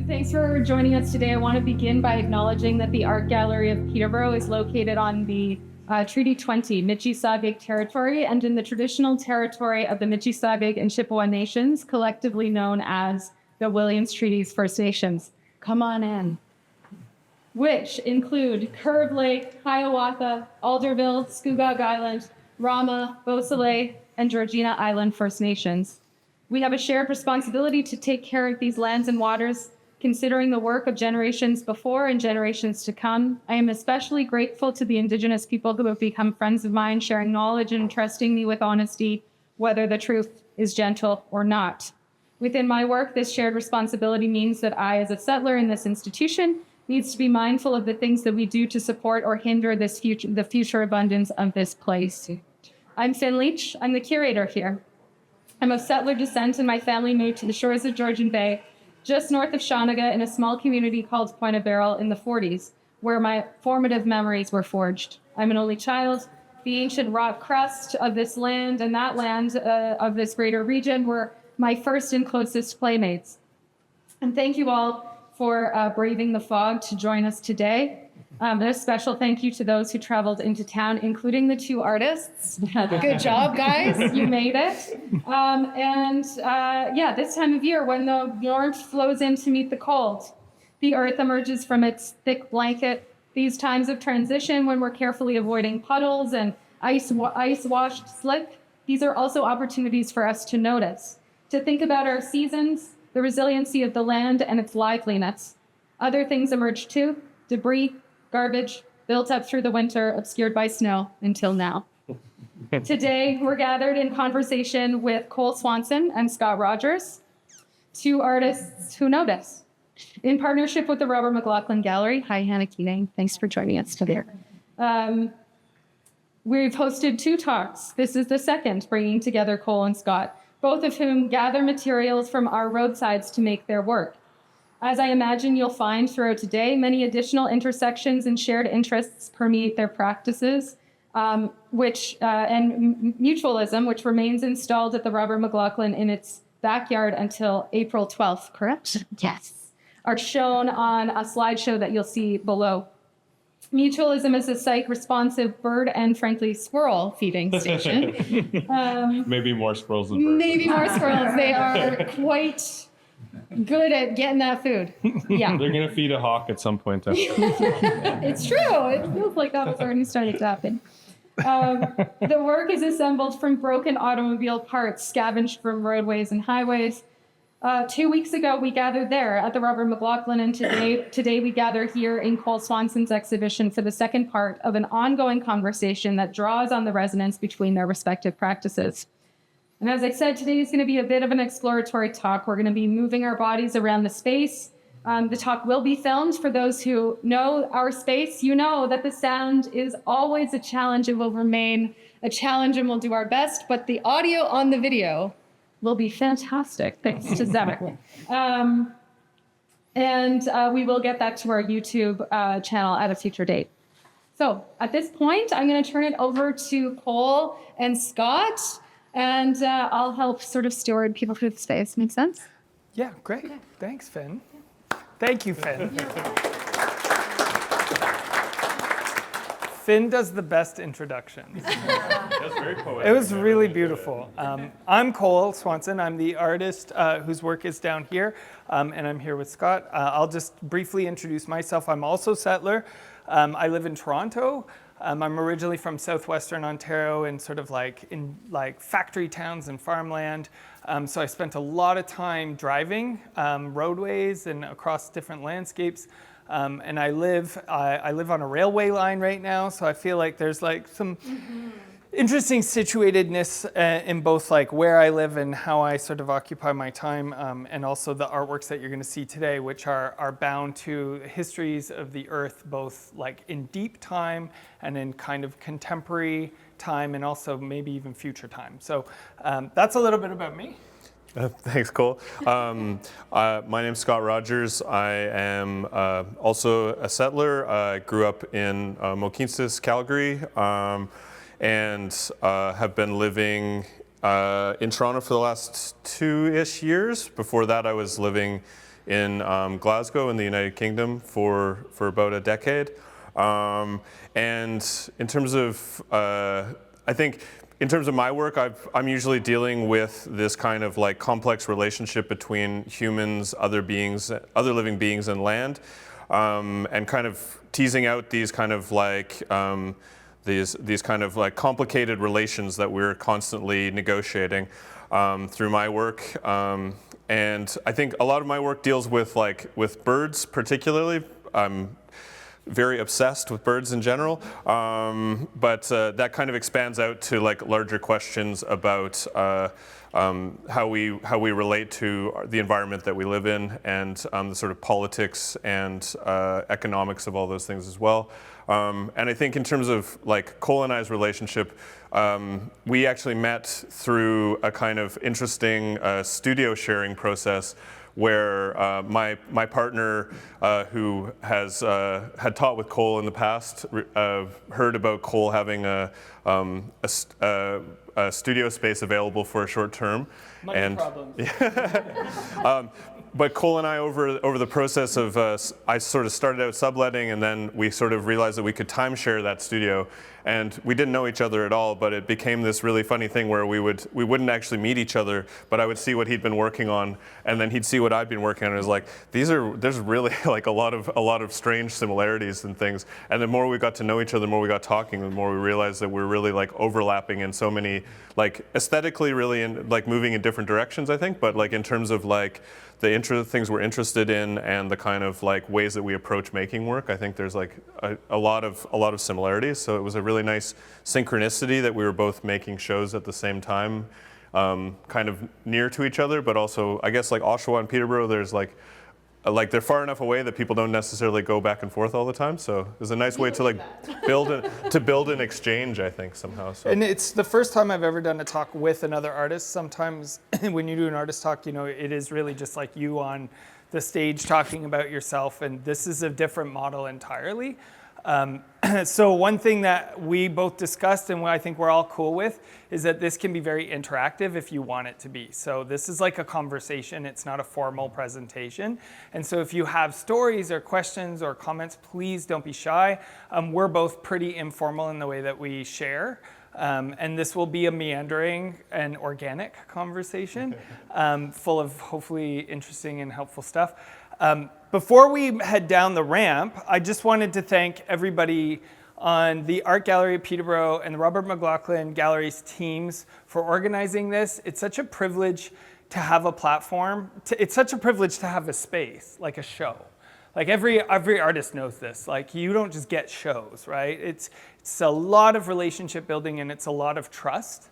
Thanks for joining us today. I want to begin by acknowledging that the Art Gallery of Peterborough is located on the Treaty 20 Michi-Saabig territory and in the traditional territory of the Michi-Saabig and Chippewa Nations, collectively known as the Williams Treaties First Nations. Come on in. Which include Curve Lake, Hiawatha, Alderville, Scugog Island, Rama, Beausoleil, and Georgina Island First Nations. We have a shared responsibility to take care of these lands and waters, considering the work of generations before and generations to come. I am especially grateful to the Indigenous people who have become friends of mine, sharing knowledge and entrusting me with honesty, whether the truth is gentle or not. Within my work, this shared responsibility means that I, as a settler in this institution, needs to be mindful of the things that we do to support or hinder the future abundance of this place. I'm Finn Leach. I'm the curator here. I'm of settler descent, and my family moved to the shores of Georgian Bay, just north of Shawniga, in a small community called Point of Barrel in the 40s, where my formative memories were forged. I'm an only child. The ancient rock crust of this land and that land of this greater region were my first and closest playmates. And thank you all for braving the fog to join us today. A special thank you to those who traveled into town, including the two artists. Good job, guys. You made it. This time of year, when the warmth flows in to meet the cold, the earth emerges from its thick blanket. These times of transition, when we're carefully avoiding puddles and ice-washed slick, these are also opportunities for us to notice, to think about our seasons, the resiliency of the land and its liveliness. Other things emerge too: debris, garbage, built up through the winter, obscured by snow until now. Today, we're gathered in conversation with Cole Swanson and Scott Rogers, two artists who notice. In partnership with the Robert McLaughlin Gallery, hi Hannah Keenan, thanks for joining us today. We've hosted two talks. This is the second, bringing together Cole and Scott, both of whom gather materials from our roadsides to make their work. As I imagine you'll find throughout today, many additional intersections and shared interests permeate their practices, and mutualism, which remains installed at the Robert McLaughlin in its backyard until April 12th, correct? Yes. Are shown on a slideshow that you'll see below. Mutualism is a site-responsive bird and, frankly, squirrel feeding station. Maybe more squirrels than birds. Maybe more squirrels. They are quite good at getting that food. Yeah. They're going to feed a hawk at some point. It's true. It feels like that was already starting to happen. The work is assembled from broken automobile parts scavenged from roadways and highways. 2 weeks ago, we gathered there at the Robert McLaughlin, and today we gather here in Cole Swanson's exhibition for the second part of an ongoing conversation that draws on the resonance between their respective practices. And as I said, today is going to be a bit of an exploratory talk. We're going to be moving our bodies around the space. The talk will be filmed. For those who know our space, you know that the sound is always a challenge. It will remain a challenge, and we'll do our best. But the audio on the video will be fantastic, thanks to Zebek. We will get that to our YouTube channel at a future date. So at this point, I'm going to turn it over to Cole and Scott, and I'll help sort of steward people through the space. Make sense? Yeah, great. Yeah. Thanks, Finn. Thank you, Finn. Finn does the best introductions. That's very poetic. It was really beautiful. I'm Cole Swanson. I'm the artist whose work is down here, and I'm here with Scott. I'll just briefly introduce myself. I'm also settler. I live in Toronto. I'm originally from southwestern Ontario and sort of in factory towns and farmland. So I spent a lot of time driving roadways and across different landscapes. And I live on a railway line right now, so I feel like there's some interesting situatedness in both where I live and how I sort of occupy my time, and also the artworks that you're going to see today, which are bound to histories of the earth, both in deep time and in kind of contemporary time, and also maybe even future time. So that's a little bit about me. Thanks, Cole. My name's Scott Rogers. I am also a settler. I grew up in Mohkinstsis, Calgary, and have been living in Toronto for the last 2-ish years. Before that, I was living Glasgow in the United Kingdom for about a decade. And in terms of, I think, in terms of my work, I'm usually dealing with this kind of like complex relationship between humans, other living beings, and land, and kind of teasing out these kind of like these kind of like complicated relations that we're constantly negotiating through my work. And I think a lot of my work deals with birds particularly. I'm very obsessed with birds in general, but that kind of expands out to like larger questions about how we relate to the environment that we live in, and the sort of politics and economics of all those things as well. And I think in terms of like Cole and I's relationship, we actually met through a kind of interesting studio sharing process where my partner, who has had taught with Cole in the past, heard about Cole having a studio space available for a short term. Money problems. But Cole and I, over the process of, I sort of started out subletting, and then we sort of realized that we could timeshare that studio. And we didn't know each other at all, but it became this really funny thing where we wouldn't actually meet each other, but I would see what he'd been working on, and then he'd see what I'd been working on. And it was like, there's really like a lot of strange similarities and things. And the more we got to know each other, the more we got talking, the more we realized that we're really like overlapping in so many, like aesthetically really in like moving in different directions, I think, but like in terms of like the things we're interested in and the kind of like ways that we approach making work, I think there's like a lot of similarities. So it was a really nice synchronicity that we were both making shows at the same time, kind of near to each other, but also I guess like Oshawa and Peterborough, there's like they're far enough away that people don't necessarily go back and forth all the time. So it was a nice way to like build an exchange, I think, somehow. So. And it's the first time I've ever done a talk with another artist. Sometimes when you do an artist talk, it is really just like you on the stage talking about yourself, and this is a different model entirely. So one thing that we both discussed and what I think we're all cool with is that this can be very interactive if you want it to be. So this is like a conversation, it's not a formal presentation. And so if you have stories or questions or comments, please don't be shy. We're both pretty informal in the way that we share. And this will be a meandering and organic conversation, full of hopefully interesting and helpful stuff. Before we head down the ramp, I just wanted to thank everybody on the Art Gallery of Peterborough and the Robert McLaughlin Gallery's teams for organizing this. It's such a privilege to have a platform. It's such a privilege to have a space, like a show. Like every artist knows this. Like you don't just get shows, right? It's a lot of relationship building and it's a lot of trust.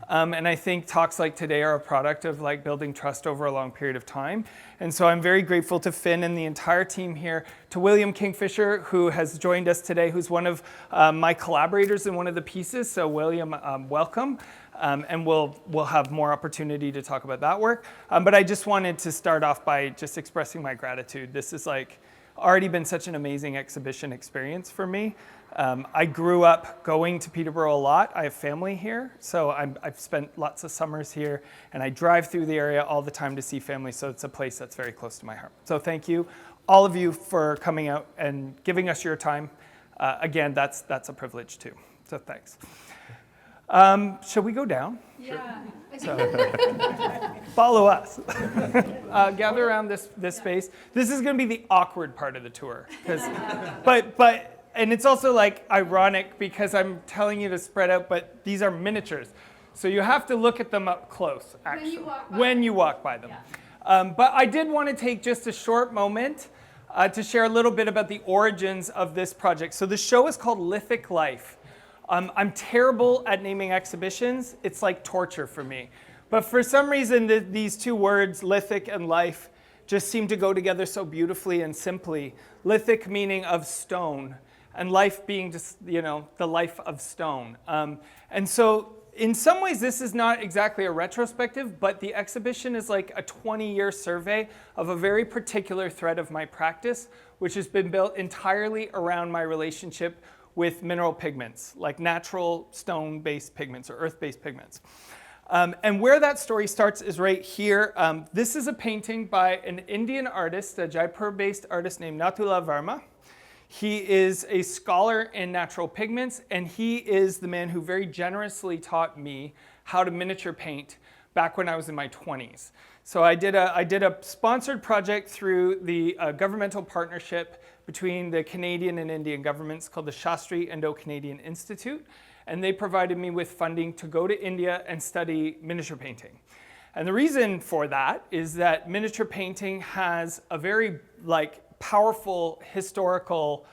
And I think talks like today are a product of like building trust over a long period of time. And so I'm very grateful to Finn and the entire team here, to William Kingfisher, who has joined us today, who's one of my collaborators in one of the pieces. So William, welcome. And we'll have more opportunity to talk about that work. But I just wanted to start off by just expressing my gratitude. This is like already been such an amazing exhibition experience for me. I grew up going to Peterborough a lot. I have family here, so I've spent lots of summers here, and I drive through the area all the time to see family, so it's a place that's very close to my heart. So thank you, all of you, for coming out and giving us your time. Again, that's a privilege too, so thanks. Shall we go down? Yeah. So, follow us. Gather around this space. This is going to be the awkward part of the tour, and it's also like ironic because I'm telling you to spread out, but these are miniatures, so you have to look at them up close. Actually, when you walk by them. Yeah. But I did want to take just a short moment to share a little bit about the origins of this project. So the show is called Lithic Life. I'm terrible at naming exhibitions. It's like torture for me. But for some reason, these two words, lithic and life, just seem to go together so beautifully and simply. Lithic meaning of stone, and life being just, the life of stone. And so in some ways, this is not exactly a retrospective, but the exhibition is like a 20-year survey of a very particular thread of my practice, which has been built entirely around my relationship with mineral pigments, like natural stone-based pigments or earth-based pigments. And where that story starts is right here. This is a painting by an Indian artist, a Jaipur-based artist named Natulal Verma. He is a scholar in natural pigments, and he is the man who very generously taught me how to miniature paint back when I was in my 20s. So I did a sponsored project through the governmental partnership between the Canadian and Indian governments called the Shastri Indo-Canadian Institute, and they provided me with funding to go to India and study miniature painting. And the reason for that is that miniature painting has a very powerful historical,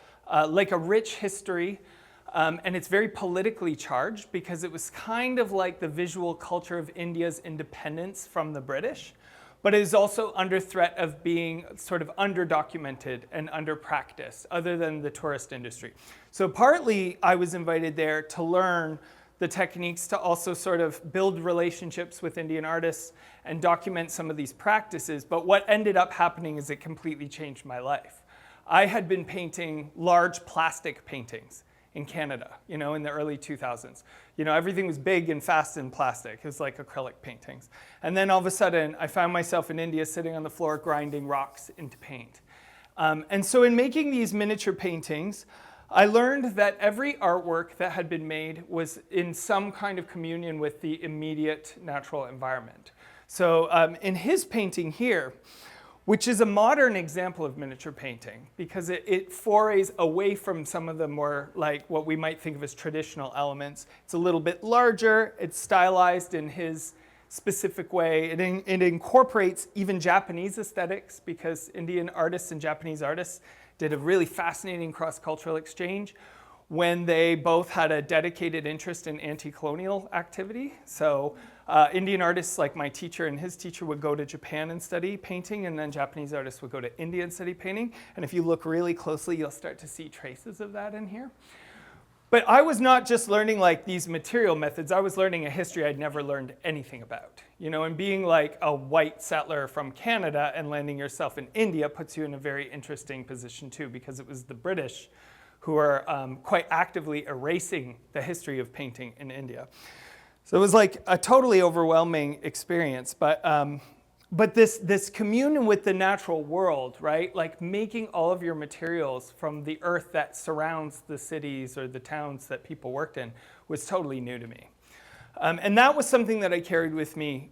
like a rich history, and it's very politically charged because it was kind of like the visual culture of India's independence from the British, but it is also under threat of being sort of under-documented and under-practiced, other than the tourist industry. So partly I was invited there to learn the techniques to also sort of build relationships with Indian artists and document some of these practices, but what ended up happening is it completely changed my life. I had been painting large plastic paintings in Canada, in the early 2000s. Everything was big and fast and plastic. It was like acrylic paintings. And then all of a sudden, I found myself in India sitting on the floor grinding rocks into paint. And so in making these miniature paintings, I learned that every artwork that had been made was in some kind of communion with the immediate natural environment. So in his painting here, which is a modern example of miniature painting because it forays away from some of the more what we might think of as traditional elements. It's a little bit larger, it's stylized in his specific way. It incorporates even Japanese aesthetics because Indian artists and Japanese artists did a really fascinating cross-cultural exchange when they both had a dedicated interest in anti-colonial activity. So Indian artists like my teacher and his teacher would go to Japan and study painting, and then Japanese artists would go to India and study painting. And if you look really closely, you'll start to see traces of that in here. But I was not just learning these material methods, I was learning a history I'd never learned anything about. And being a white settler from Canada and landing yourself in India puts you in a very interesting position too, because it was the British who are quite actively erasing the history of painting in India. So it was a totally overwhelming experience, but this communion with the natural world, right? Making all of your materials from the earth that surrounds the cities or the towns that people worked in was totally new to me. And that was something that I carried with me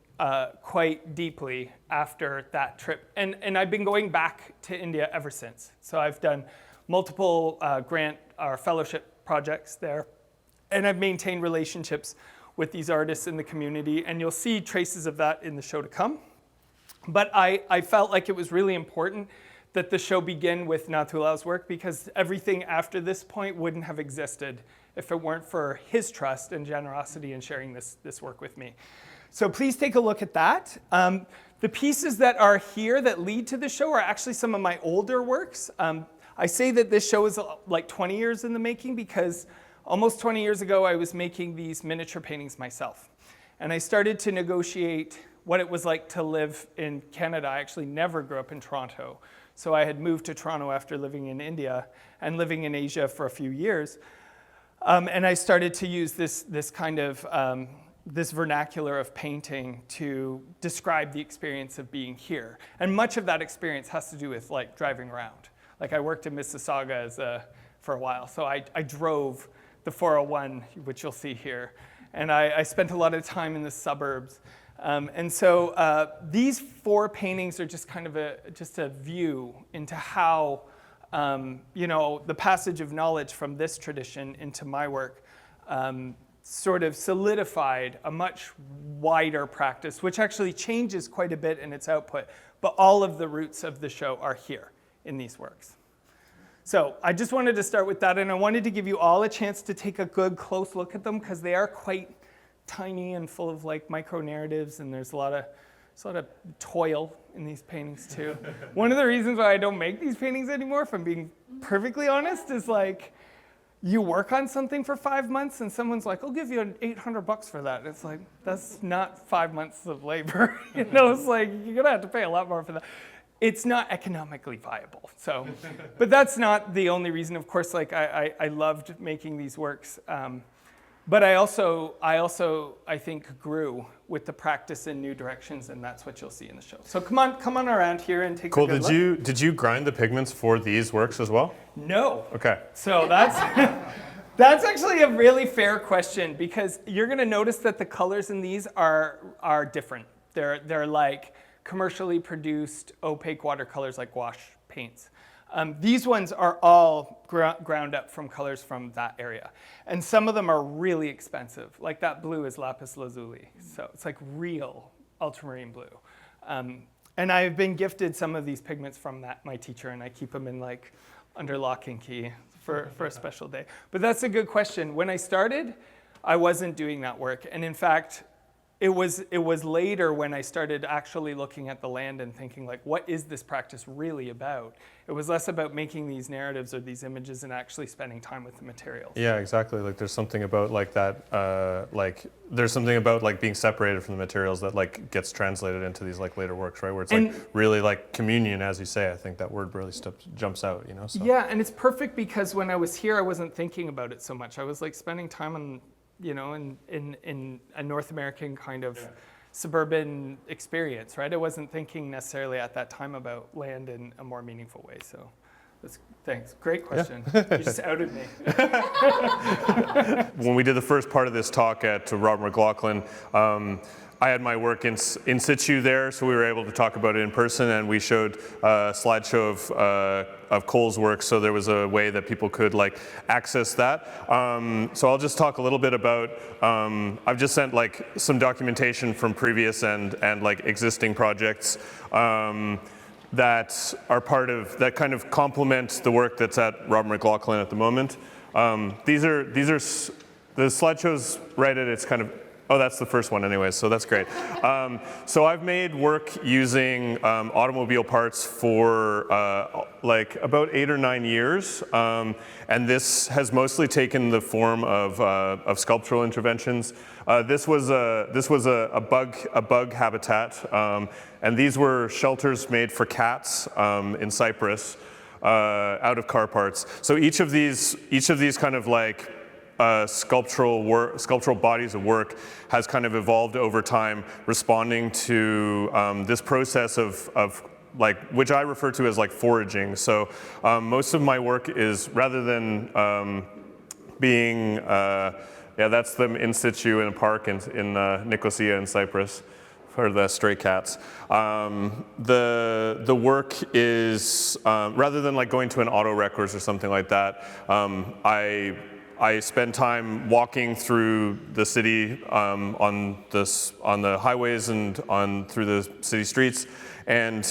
quite deeply after that trip. And I've been going back to India ever since. So I've done multiple grant or fellowship projects there, and I've maintained relationships with these artists in the community, and you'll see traces of that in the show to come. But I felt like it was really important that the show begin with Natulal's work because everything after this point wouldn't have existed if it weren't for his trust and generosity in sharing this work with me. So please take a look at that. The pieces that are here that lead to the show are actually some of my older works. I say that this show is 20 years in the making because almost 20 years ago, I was making these miniature paintings myself. And I started to negotiate what it was like to live in Canada. I actually never grew up in Toronto. So I had moved to Toronto after living in India and living in Asia for a few years. And I started to use this kind of, this vernacular of painting to describe the experience of being here. And much of that experience has to do with driving around. I worked in Mississauga for a while, so I drove the 401, which you'll see here. And I spent a lot of time in the suburbs. And so these four paintings are just kind of a view into how, the passage of knowledge from this tradition into my work sort of solidified a much wider practice, which actually changes quite a bit in its output. But all of the roots of the show are here in these works. So I just wanted to start with that, and I wanted to give you all a chance to take a good close look at them because they are quite tiny and full of micro narratives, and there's a lot of toil in these paintings too. One of the reasons why I don't make these paintings anymore, if I'm being perfectly honest, is you work on something for 5 months and someone's like, I'll give you $800 for that. It's that's not 5 months of labor. It's you're gonna have to pay a lot more for that. It's not economically viable. So, but that's not the only reason. Of course, I loved making these works. But I also, I think, grew with the practice in new directions, and that's what you'll see in the show. So come on around here and take Cool. a good look. Did you grind the pigments for these works as well? No. Okay. So that's that's actually a really fair question, because you're going to notice that the colors in these are different. They're like commercially produced opaque watercolors, like gouache paints. These ones are all ground up from colors from that area. And some of them are really expensive. Like that blue is lapis lazuli. So it's like real ultramarine blue. And I've been gifted some of these pigments from my teacher, and I keep them in like under lock and key for a special day. But that's a good question. When I started, I wasn't doing that work. And in fact, it was later when I started actually looking at the land and thinking, like, what is this practice really about? It was less about making these narratives or these images and actually spending time with the materials. Yeah, exactly. Like there's something about like that, there's something about like being separated from the materials that like gets translated into these like later works, right? Where it's like really like communion, as you say. I think that word really jumps out, you know? So. Yeah, and it's perfect because when I was here, I wasn't thinking about it so much. I was like spending time on, you know, in a North American kind of suburban experience, right? I wasn't thinking necessarily at that time about land in a more meaningful way. So thanks. Great question. Yeah. You just outed me. When we did the first part of this talk at Robert McLaughlin, I had my work in situ there, so we were able to talk about it in person, and we showed a slideshow of Cole's work, so there was a way that people could like access that. So I'll just talk a little bit about, I've just sent like some documentation from previous and like existing projects that are part of, that kind of complement the work that's at Robert McLaughlin at the moment. These are the slideshows right at its kind of, oh, that's the first one anyway, so that's great. So I've made work using automobile parts for like about 8 or 9 years, and this has mostly taken the form of sculptural interventions. This was a bug habitat, and these were shelters made for cats in Cyprus out of car parts. So each of these kind of like sculptural bodies of work has kind of evolved over time, responding to this process of like, which I refer to as like foraging. So most of my work is, rather than being, that's them in situ in a park in Nicosia in Cyprus for the stray cats. The work is, rather than like going to an auto records or something like that, I spend time walking through the city on the highways and through the city streets, and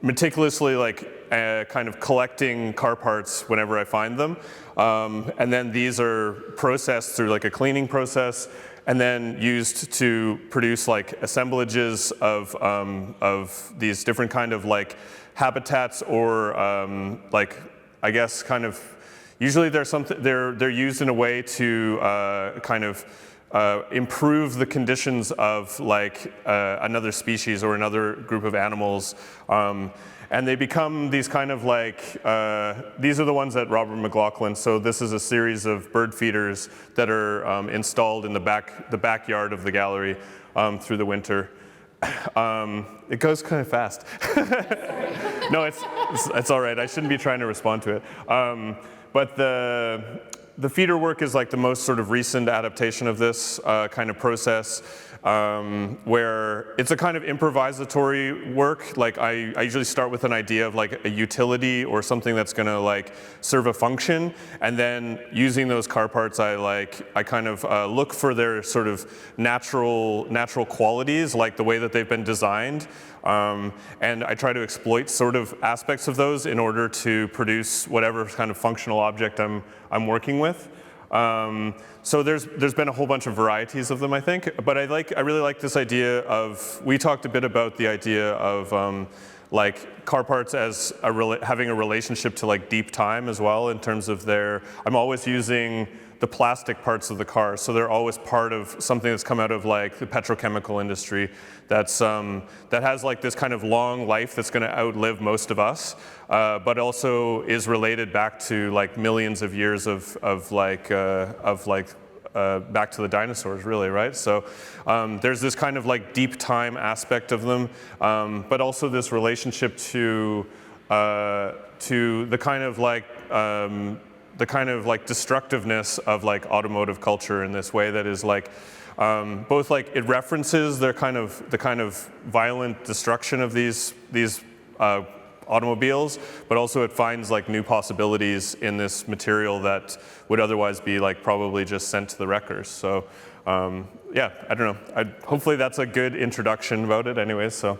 meticulously like kind of collecting car parts whenever I find them, and then these are processed through like a cleaning process, and then used to produce like assemblages of these different kind of like habitats, or like, I guess kind of. Usually they're used in a way to kind of improve the conditions of like another species or another group of animals. And they become these kind of like, these are the ones at Robert McLaughlin. So this is a series of bird feeders that are installed in the backyard of the gallery through the winter. It goes kind of fast. No, it's all right. I shouldn't be trying to respond to it. But the feeder work is like the most sort of recent adaptation of this kind of process, where it's a kind of improvisatory work. Like I usually start with an idea of like a utility or something that's gonna like serve a function, and then using those car parts, I kind of look for their sort of natural qualities, like the way that they've been designed. And I try to exploit sort of aspects of those in order to produce whatever kind of functional object I'm working with. So there's been a whole bunch of varieties of them, I think. But I really like this idea of, we talked a bit about the idea of like car parts as having a relationship to like deep time as well, in terms of I'm always using the plastic parts of the car, so they're always part of something that's come out of like the petrochemical industry that has like this kind of long life that's going to outlive most of us, but also is related back to like millions of years of back to the dinosaurs, really, right? So there's this kind of like deep time aspect of them, but also this relationship to the kind of like destructiveness of like automotive culture in this way that is like both like it references the kind of violent destruction of these automobiles, but also it finds like new possibilities in this material that would otherwise be like probably just sent to the wreckers. So yeah, I don't know. Hopefully that's a good introduction about it anyways. So,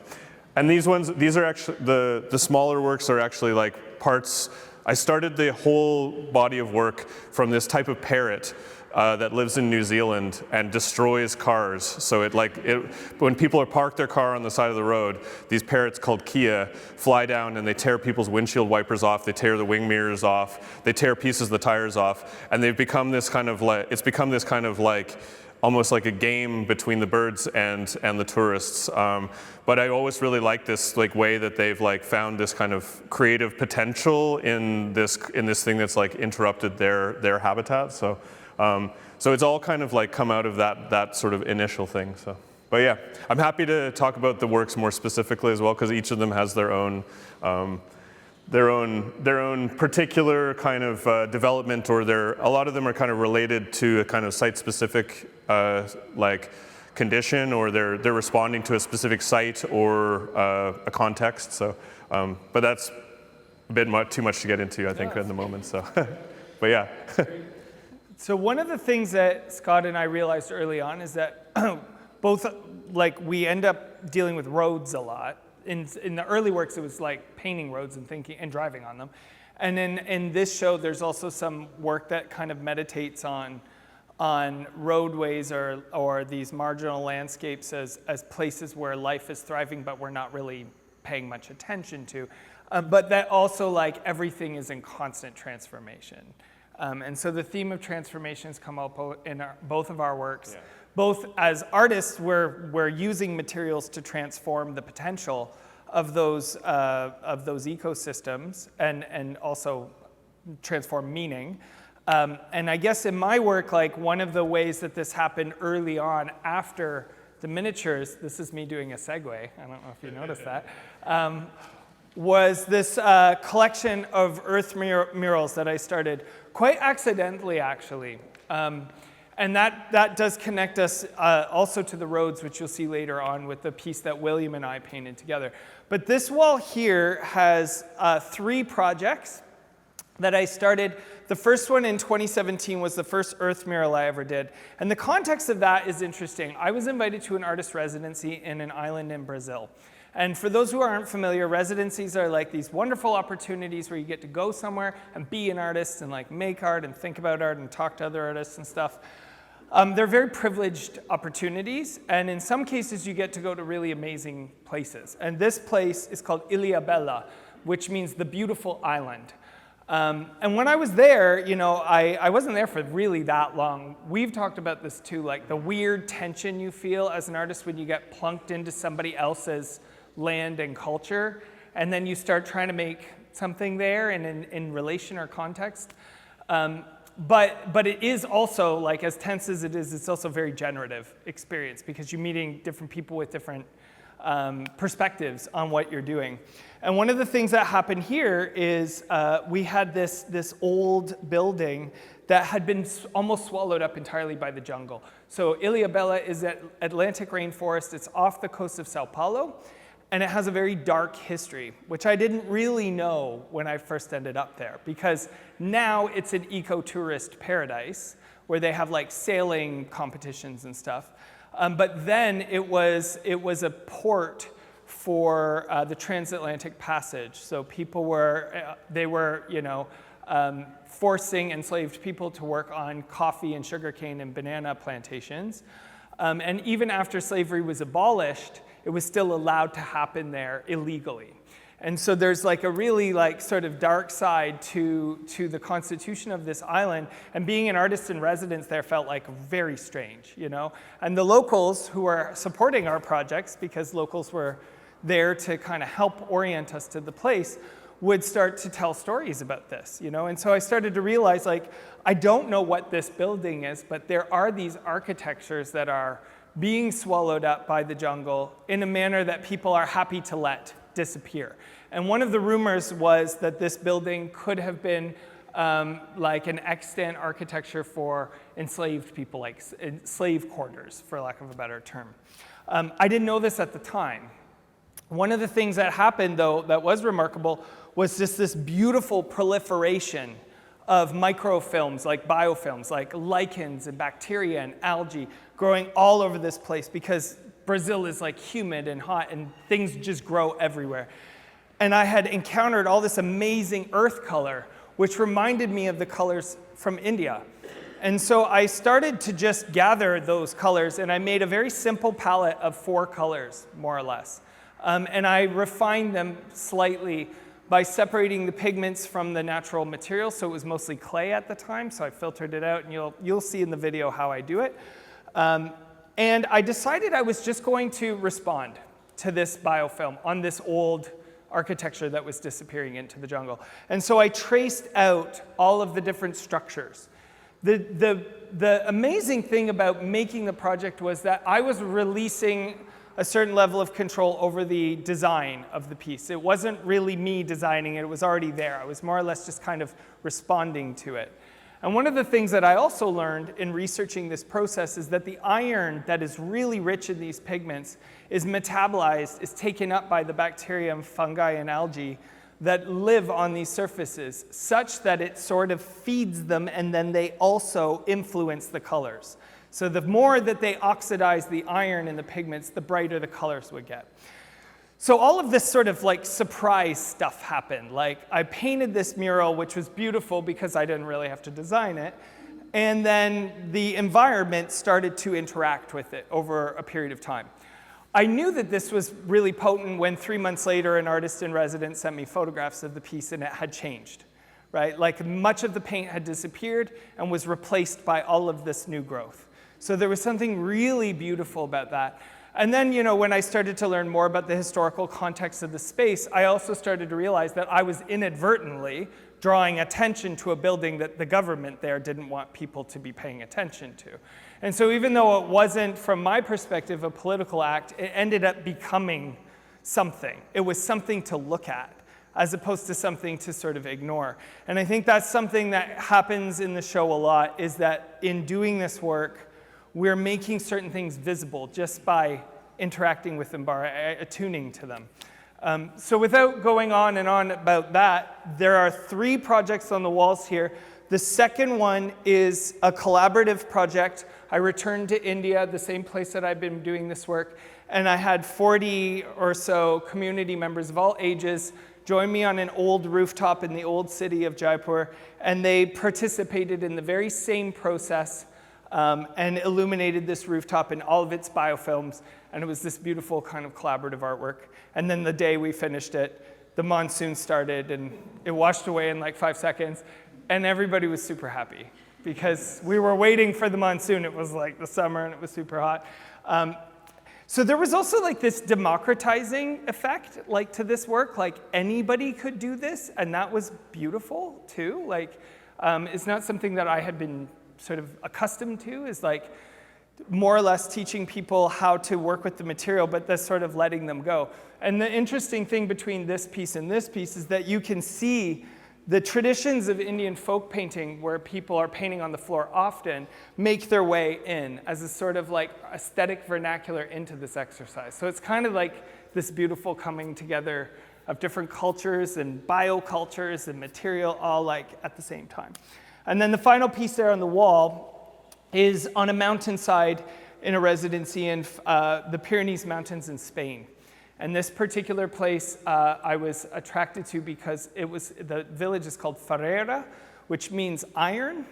and these are actually, the smaller works are actually like parts. I started the whole body of work from this type of parrot that lives in New Zealand and destroys cars. So when people are parked their car on the side of the road, these parrots called Kia fly down and they tear people's windshield wipers off, they tear the wing mirrors off, they tear pieces of the tires off, and they've become this kind of like, almost like a game between the birds and the tourists. But I always really like this like way that they've like found this kind of creative potential in this thing that's like interrupted their habitat. So it's all kind of like come out of that sort of initial thing. So, but yeah, I'm happy to talk about the works more specifically as well, because each of them has their own particular kind of development, or a lot of them are kind of related to a kind of site-specific like condition, or they're responding to a specific site or a context. So, but that's a bit too much to get into, I think, at the moment. So, but yeah. So one of the things that Scott and I realized early on is that both, like, we end up dealing with roads a lot. In the early works, it was like painting roads and thinking and driving on them. And then in this show, there's also some work that kind of meditates on roadways or these marginal landscapes as places where life is thriving, but we're not really paying much attention to. But that also, like, everything is in constant transformation. And so the theme of transformations come up in both of our works. Yeah. Both as artists, we're using materials to transform the potential of those ecosystems and also transform meaning. And I guess in my work, like, one of the ways that this happened early on after the miniatures, this is me doing a segue, I don't know if you noticed that, was this collection of earth murals that I started quite accidentally, actually. And that does connect us also to the roads, which you'll see later on with the piece that William and I painted together. But this wall here has 3 projects that I started. The first one in 2017 was the first earth mural I ever did. And the context of that is interesting. I was invited to an artist residency in an island in Brazil. And for those who aren't familiar, residencies are like these wonderful opportunities where you get to go somewhere and be an artist and like make art and think about art and talk to other artists and stuff. They're very privileged opportunities, and in some cases you get to go to really amazing places. And this place is called Ilha Bela, which means the beautiful island. And when I was there, you know, I wasn't there for really that long. We've talked about this too, like the weird tension you feel as an artist when you get plunked into somebody else's land and culture, and then you start trying to make something there and in relation or context. But it is also, like, as tense as it is, it's also a very generative experience because you're meeting different people with different perspectives on what you're doing. And one of the things that happened here is we had this old building that had been almost swallowed up entirely by the jungle. So Ilha Bela is at Atlantic rainforest. It's off the coast of Sao Paulo. And it has a very dark history, which I didn't really know when I first ended up there, because now it's an eco-tourist paradise where they have like sailing competitions and stuff. But then it was a port for the transatlantic passage. So people were forcing enslaved people to work on coffee and sugarcane and banana plantations. And even after slavery was abolished, it was still allowed to happen there illegally. And so there's like a really like sort of dark side to the constitution of this island, and being an artist in residence there felt like very strange, you know? And the locals who are supporting our projects, because locals were there to kind of help orient us to the place, would start to tell stories about this, And so I started to realize, like, I don't know what this building is, but there are these architectures that are being swallowed up by the jungle in a manner that people are happy to let disappear. And one of the rumors was that this building could have been like an extant architecture for enslaved people, like slave quarters, for lack of a better term. I didn't know this at the time. One of the things that happened, though, that was remarkable was just this beautiful proliferation of microfilms, like biofilms, like lichens and bacteria and algae growing all over this place because Brazil is like humid and hot and things just grow everywhere. And I had encountered all this amazing earth color, which reminded me of the colors from India. And so I started to just gather those colors, and I made a very simple palette of 4 colors, more or less. And I refined them slightly by separating the pigments from the natural material. So it was mostly clay at the time, so I filtered it out, and you'll see in the video how I do it. And I decided I was just going to respond to this biofilm on this old architecture that was disappearing into the jungle. And so I traced out all of the different structures. The amazing thing about making the project was that I was releasing a certain level of control over the design of the piece. It wasn't really me designing it, it was already there. I was more or less just kind of responding to it. And one of the things that I also learned in researching this process is that the iron that is really rich in these pigments is metabolized, is taken up by the bacteria and fungi and algae that live on these surfaces, such that it sort of feeds them, and then they also influence the colors. So the more that they oxidize the iron in the pigments, the brighter the colors would get. So all of this sort of like surprise stuff happened. Like I painted this mural, which was beautiful because I didn't really have to design it. And then the environment started to interact with it over a period of time. I knew that this was really potent when 3 months later an artist in residence sent me photographs of the piece and it had changed, right? Like much of the paint had disappeared and was replaced by all of this new growth. So there was something really beautiful about that. And then, when I started to learn more about the historical context of the space, I also started to realize that I was inadvertently drawing attention to a building that the government there didn't want people to be paying attention to. And so even though it wasn't, from my perspective, a political act, it ended up becoming something. It was something to look at, as opposed to something to sort of ignore. And I think that's something that happens in the show a lot, is that in doing this work, we're making certain things visible just by interacting with them, by attuning to them. So without going on and on about that, there are 3 projects on the walls here. The second one is a collaborative project. I returned to India, the same place that I've been doing this work, and I had 40 or so community members of all ages join me on an old rooftop in the old city of Jaipur, and they participated in the very same process and illuminated this rooftop in all of its biofilms, and it was this beautiful kind of collaborative artwork. And then the day we finished it, the monsoon started, and it washed away in like 5 seconds, and everybody was super happy because we were waiting for the monsoon. It was like the summer, and it was super hot. So there was also like this democratizing effect like to this work, like anybody could do this, and that was beautiful too. Like it's not something that I had been sort of accustomed to, is like more or less teaching people how to work with the material, but that's sort of letting them go. And the interesting thing between this piece and this piece is that you can see the traditions of Indian folk painting, where people are painting on the floor often, make their way in as a sort of like aesthetic vernacular into this exercise. So it's kind of like this beautiful coming together of different cultures and biocultures and material all like at the same time. And then the final piece there on the wall is on a mountainside in a residency in the Pyrenees Mountains in Spain. And this particular place I was attracted to because the village is called Ferreira, which means iron.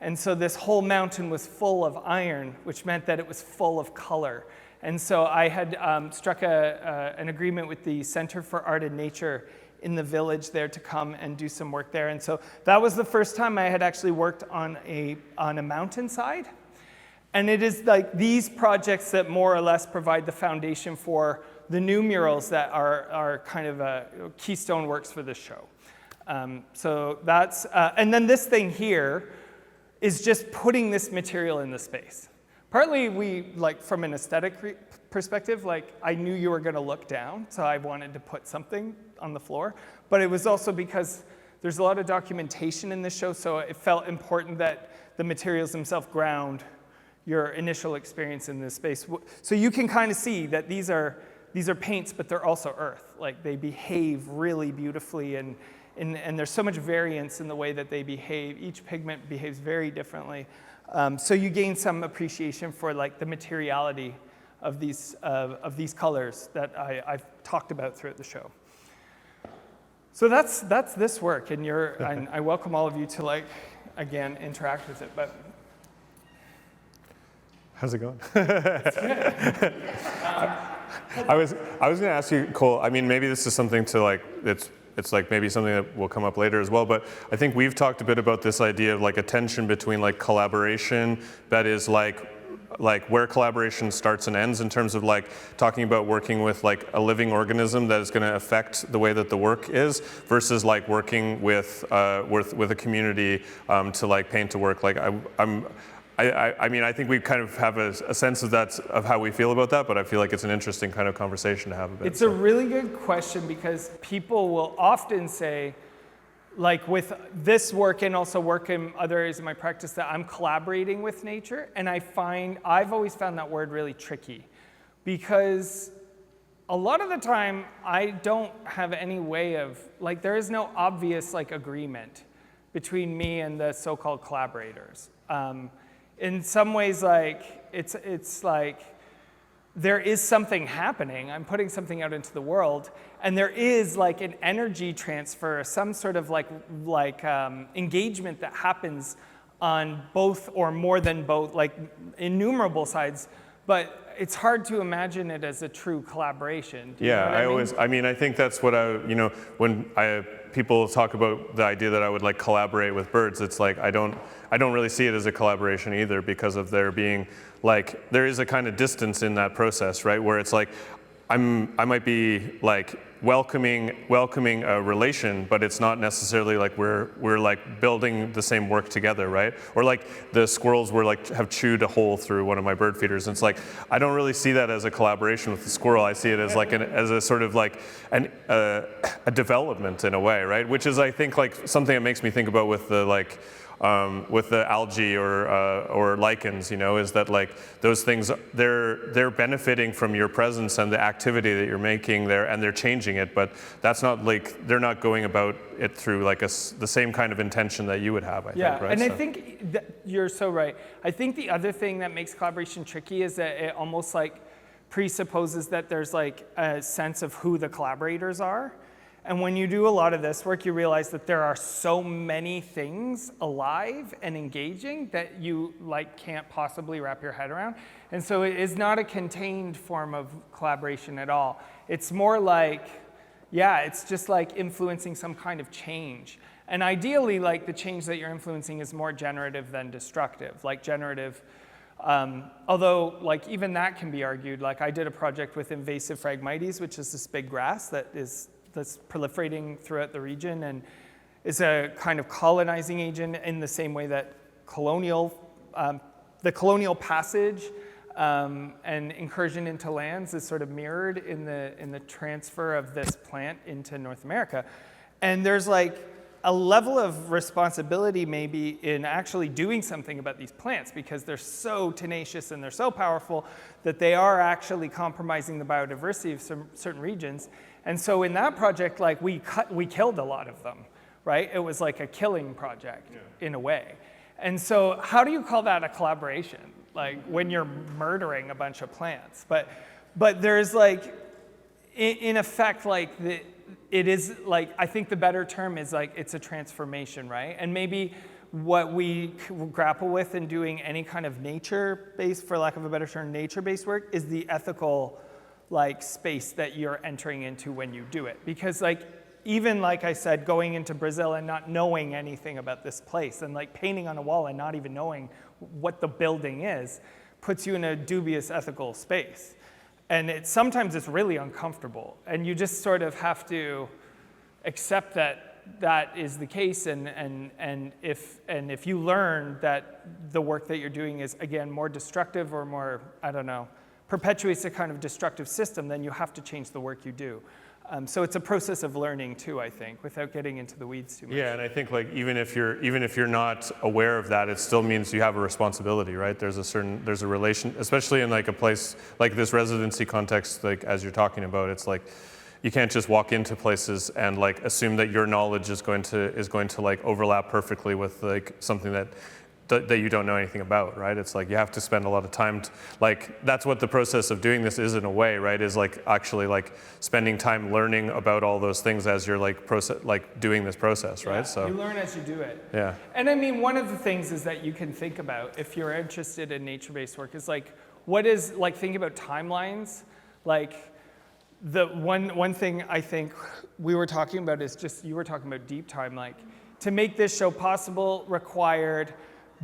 And so this whole mountain was full of iron, which meant that it was full of color. And so I had struck an agreement with the Center for Art and Nature in the village there to come and do some work there. And so that was the first time I had actually worked on a mountainside. And it is like these projects that more or less provide the foundation for the new murals that are kind of keystone works for this show. So that's, and then this thing here is just putting this material in the space. Partly from an aesthetic perspective, I knew you were gonna look down, so I wanted to put something on the floor. But it was also because there's a lot of documentation in this show, so it felt important that the materials themselves ground your initial experience in this space. So you can kind of see that these are paints, but they're also earth. They behave really beautifully, and there's so much variance in the way that they behave. Each pigment behaves very differently. So you gain some appreciation for the materiality of these colors that I've talked about throughout the show. So that's this work, and I welcome all of you to again interact with it. But how's it going? I was going to ask you, Cole. I mean, maybe this is something to it's maybe something that will come up later as well, but I think we've talked a bit about this idea of a tension between collaboration that is where collaboration starts and ends in terms of talking about working with a living organism that is going to affect the way that the work is versus working with a community to paint a work. I mean, I think we kind of have a sense of how we feel about that, but I feel like it's an interesting kind of conversation to have a bit. It's a really good question because people will often say, with this work and also work in other areas of my practice, that I'm collaborating with nature, and I've always found that word really tricky because a lot of the time I don't have any way of, there is no obvious agreement between me and the so-called collaborators. In some ways, it's there is something happening. I'm putting something out into the world, and there is an energy transfer, some sort of engagement that happens on both or more than both, innumerable sides. But it's hard to imagine it as a true collaboration. Do you know what I mean? I think that's what when people talk about the idea that I would collaborate with birds, it's I don't really see it as a collaboration either because of there being there is a kind of distance in that process, right? Where it's I might be welcoming a relation, but it's not necessarily we're building the same work together, right? Or the squirrels were have chewed a hole through one of my bird feeders. And it's I don't really see that as a collaboration with the squirrel. I see it as as a sort of a development in a way, right? Which is I think something that makes me think about with the algae or lichens, is that those things they're benefiting from your presence and the activity that you're making there, and they're changing it, but that's not they're not going about it through the same kind of intention that you would have. I think, right? And I think that you're so right. I think the other thing that makes collaboration tricky is that it almost presupposes that there's a sense of who the collaborators are. And when you do a lot of this work, you realize that there are so many things alive and engaging that you can't possibly wrap your head around. And so it is not a contained form of collaboration at all. It's more it's just influencing some kind of change. And ideally, the change that you're influencing is more generative than destructive. Generative, although even that can be argued. I did a project with invasive Phragmites, which is this big grass that's proliferating throughout the region and is a kind of colonizing agent in the same way that the colonial passage and incursion into lands is sort of mirrored in the transfer of this plant into North America. And there's a level of responsibility maybe in actually doing something about these plants because they're so tenacious and they're so powerful that they are actually compromising the biodiversity of some certain regions. And so in that project, we killed a lot of them, right? It was a killing project in a way. And so how do you call that a collaboration? When you're murdering a bunch of plants. But there's in effect it is I think the better term is it's a transformation, right? And maybe what we grapple with in doing any kind of nature-based, for lack of a better term, nature-based work is the ethical space that you're entering into when you do it. Because even I said, going into Brazil and not knowing anything about this place and painting on a wall and not even knowing what the building is puts you in a dubious ethical space. sometimes it's really uncomfortable, and you just sort of have to accept that is the case, and if you learn that the work that you're doing is, again, more destructive or more, I don't know, perpetuates a kind of destructive system, then you have to change the work you do. So it's a process of learning too, I think, without getting into the weeds too much. Yeah, and I think like even if you're not aware of that, it still means you have a responsibility, right? There's a relation, especially in like a place like this residency context, like as you're talking about, it's like you can't just walk into places and like assume that your knowledge is going to like overlap perfectly with like something that you don't know anything about, right? It's like you have to spend a lot of time, like that's what the process of doing this is in a way, right? Is like actually like spending time learning about all those things as you're like doing this process, right? So you learn as you do it. Yeah. And I mean, one of the things is that you can think about if you're interested in nature-based work is like, what is like thinking about timelines, like. The one thing I think we were talking about is just, you were talking about deep time, like to make this show possible required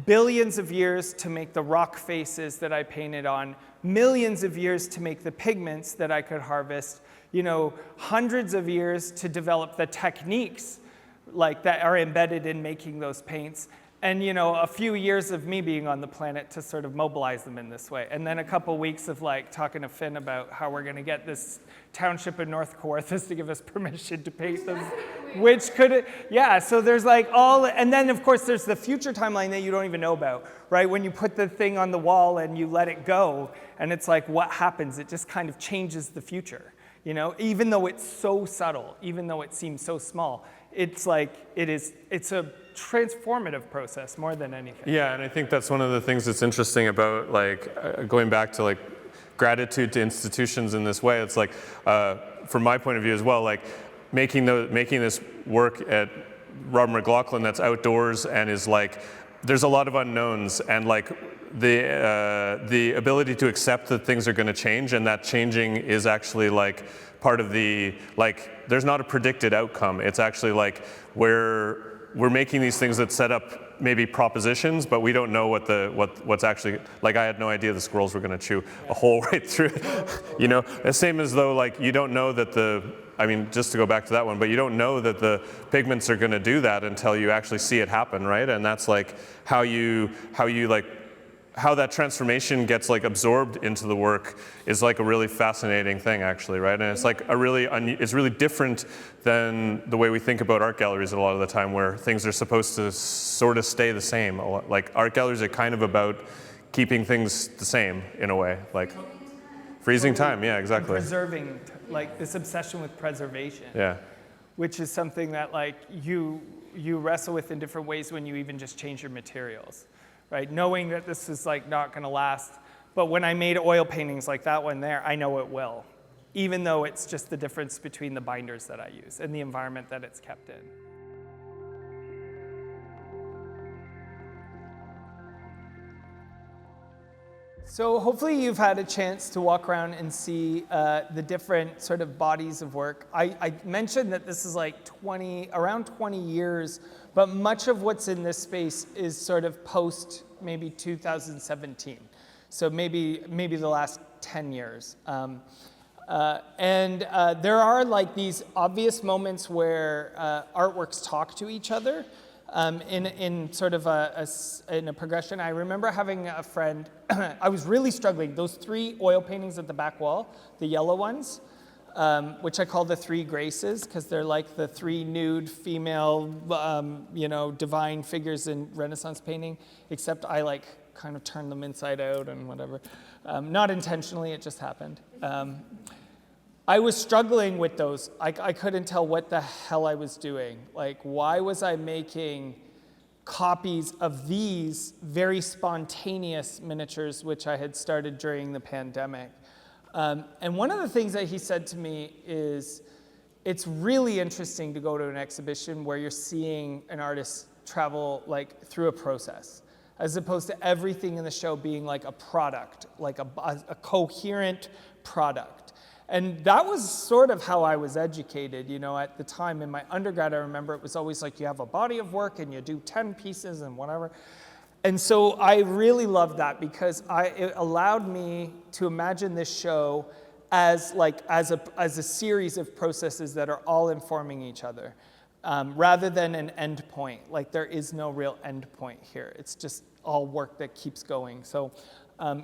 billions of years to make the rock faces that I painted on, millions of years to make the pigments that I could harvest, hundreds of years to develop the techniques like that are embedded in making those paints. And a few years of me being on the planet to sort of mobilize them in this way. And then a couple weeks of like talking to Finn about how we're going to get this township in North Kawarthas to give us permission to paint them, which could, yeah, so there's like and then of course there's the future timeline that you don't even know about, right? When you put the thing on the wall and you let it go, and it's like, what happens? It just kind of changes the future, even though it's so subtle, even though it seems so small. It's like, it's a transformative process more than anything. Yeah, and I think that's one of the things that's interesting about like going back to like gratitude to institutions in this way. It's like, from my point of view as well, like making this work at Robert McLaughlin that's outdoors and is like, there's a lot of unknowns, and like the ability to accept that things are going to change, and that changing is actually like part of the, like, there's not a predicted outcome. It's actually like we're making these things that set up maybe propositions, but we don't know what's actually, like I had no idea the squirrels were going to chew a hole right through, The same as though like you don't know that just to go back to that one, but you don't know that the pigments are going to do that until you actually see it happen, right? And that's like how that transformation gets like absorbed into the work is like a really fascinating thing, actually, right? And it's like it's really different than the way we think about art galleries a lot of the time, where things are supposed to sort of stay the same. Like art galleries are kind of about keeping things the same in a way, like freezing time. Yeah, exactly. And preserving, like this obsession with preservation. Yeah. Which is something that like you wrestle with in different ways when you even just change your materials. Right, knowing that this is like not going to last, but when I made oil paintings like that one there, I know it will, even though it's just the difference between the binders that I use and the environment that it's kept in. So hopefully you've had a chance to walk around and see the different sort of bodies of work. I mentioned that this is like around 20 years, but much of what's in this space is sort of post maybe 2017. So maybe the last 10 years. And there are like these obvious moments where artworks talk to each other. In sort of in a progression. I remember having a friend, I was really struggling. Those 3 oil paintings at the back wall, the yellow ones, which I call the 3 graces, because they're like the 3 nude female, divine figures in Renaissance painting, except I like kind of turned them inside out and whatever. Not intentionally, it just happened. I was struggling with those. I couldn't tell what the hell I was doing. Like, why was I making copies of these very spontaneous miniatures, which I had started during the pandemic? And one of the things that he said to me is, it's really interesting to go to an exhibition where you're seeing an artist travel like through a process, as opposed to everything in the show being like a product, like a coherent product. And that was sort of how I was educated, at the time in my undergrad. I remember it was always like you have a body of work and you do 10 pieces and whatever. And so I really loved that because it allowed me to imagine this show as a series of processes that are all informing each other, rather than an end point. Like there is no real end point here. It's just all work that keeps going. So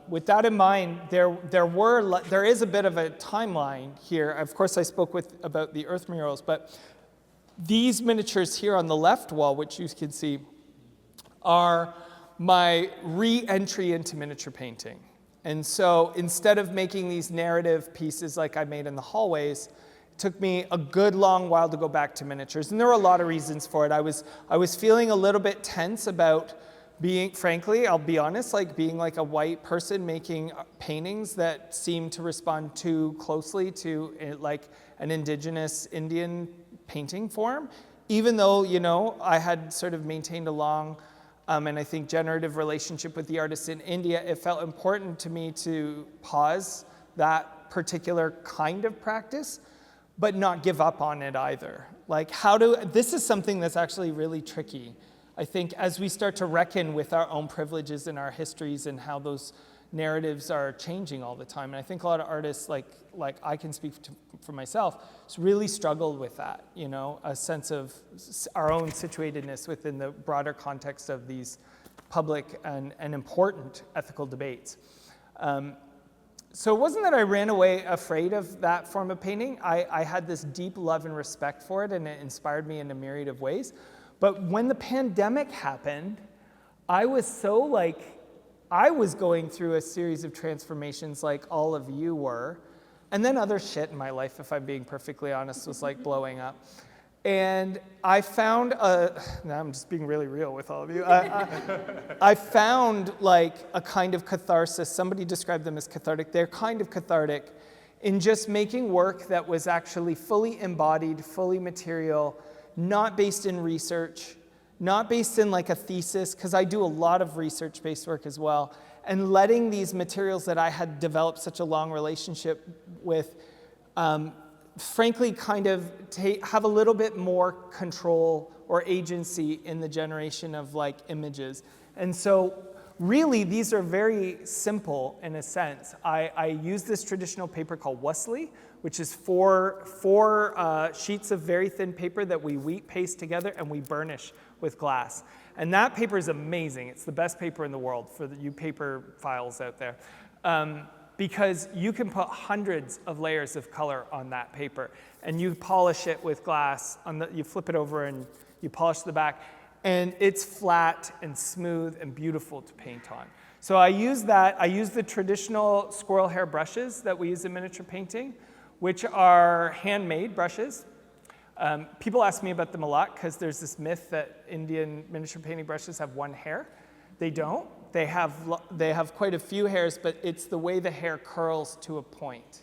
with that in mind, there is a bit of a timeline here. Of course, I spoke about the earth murals, but these miniatures here on the left wall, which you can see, are my re-entry into miniature painting. And so instead of making these narrative pieces like I made in the hallways, it took me a good long while to go back to miniatures. And there were a lot of reasons for it. I was feeling a little bit tense about being, frankly, I'll be honest, like being like a white person making paintings that seemed to respond too closely to like an indigenous Indian painting form. Even though, you know, I had sort of maintained a long and I think generative relationship with the artists in India, it felt important to me to pause that particular kind of practice, but not give up on it either. Like this is something that's actually really tricky. I think as we start to reckon with our own privileges and our histories and how those narratives are changing all the time. And I think a lot of artists, like I can speak for myself, really struggled with that, you know, a sense of our own situatedness within the broader context of these public and important ethical debates. So it wasn't that I ran away afraid of that form of painting. I had this deep love and respect for it, and it inspired me in a myriad of ways. But when the pandemic happened, I was going through a series of transformations like all of you were. And then other shit in my life, if I'm being perfectly honest, was like blowing up. And I found, now I'm just being really real with all of you. I found like a kind of catharsis. Somebody described them as cathartic. They're kind of cathartic in just making work that was actually fully embodied, fully material, not based in research, not based in like a thesis, because I do a lot of research-based work as well, and letting these materials that I had developed such a long relationship with, frankly, kind of have a little bit more control or agency in the generation of like images. And so really, these are very simple in a sense. I use this traditional paper called wussli, which is four sheets of very thin paper that we wheat paste together and we burnish with glass. And that paper is amazing. It's the best paper in the world for you paper files out there. Because you can put hundreds of layers of color on that paper. And you polish it with glass. You flip it over and you polish the back. And it's flat and smooth and beautiful to paint on. So I use that. I use the traditional squirrel hair brushes that we use in miniature painting, which are handmade brushes. People ask me about them a lot because there's this myth that Indian miniature painting brushes have one hair. They don't. They have quite a few hairs, but it's the way the hair curls to a point.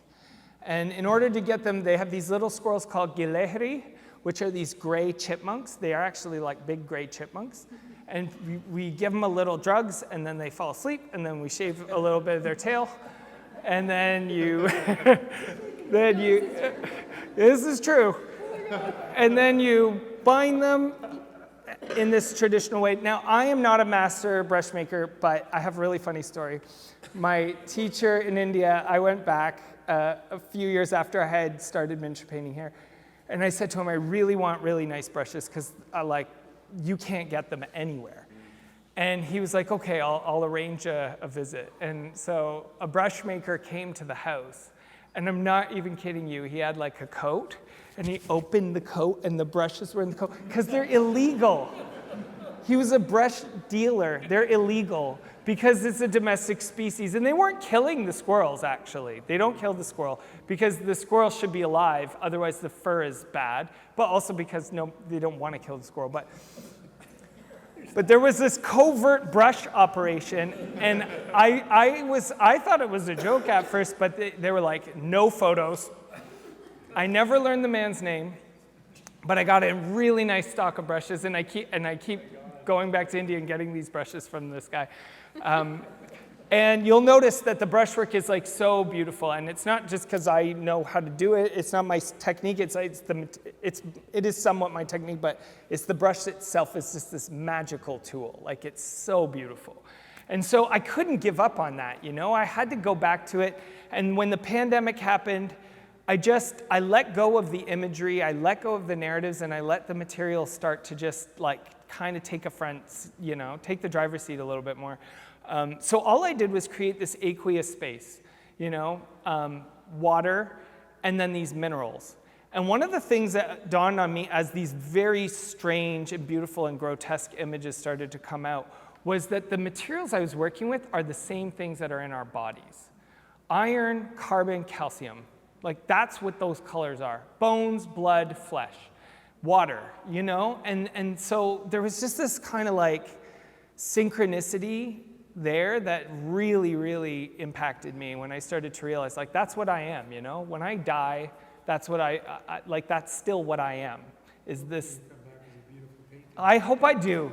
And in order to get them, they have these little squirrels called gilehri, which are these gray chipmunks. They are actually like big gray chipmunks. And we give them a little drugs, and then they fall asleep, and then we shave a little bit of their tail. And then this is true. And then you bind them in this traditional way. Now, I am not a master brush maker, but I have a really funny story. My teacher in India, I went back a few years after I had started miniature painting here, and I said to him, I really want really nice brushes because you can't get them anywhere. And he was like, okay, I'll arrange a visit. And so a brush maker came to the house, and I'm not even kidding you, he had like a coat, and he opened the coat and the brushes were in the coat, because they're illegal. He was a brush dealer. They're illegal because it's a domestic species. And they weren't killing the squirrels, actually. They don't kill the squirrel because the squirrel should be alive, otherwise the fur is bad, but also because they don't want to kill the squirrel. But there was this covert brush operation, and I thought it was a joke at first, but they were like, no photos. I never learned the man's name, but I got a really nice stock of brushes, and I keep going back to India and getting these brushes from this guy. And you'll notice that the brushwork is like so beautiful, and it's not just because I know how to do it. It's not my technique. It is somewhat my technique, but it's the brush itself is just this magical tool. Like, it's so beautiful. And so I couldn't give up on that, you know? I had to go back to it. And when the pandemic happened, I let go of the imagery, I let go of the narratives, and I let the material start to just like kind of take take the driver's seat a little bit more. So all I did was create this aqueous space, water, and then these minerals. And one of the things that dawned on me as these very strange and beautiful and grotesque images started to come out was that the materials I was working with are the same things that are in our bodies. Iron, carbon, calcium. Like that's what those colors are. Bones, blood, flesh, water, And so there was just this kind of like synchronicity there that really, really impacted me when I started to realize like that's what I am, When I die, that's what that's still what I am. Is this? I hope I do.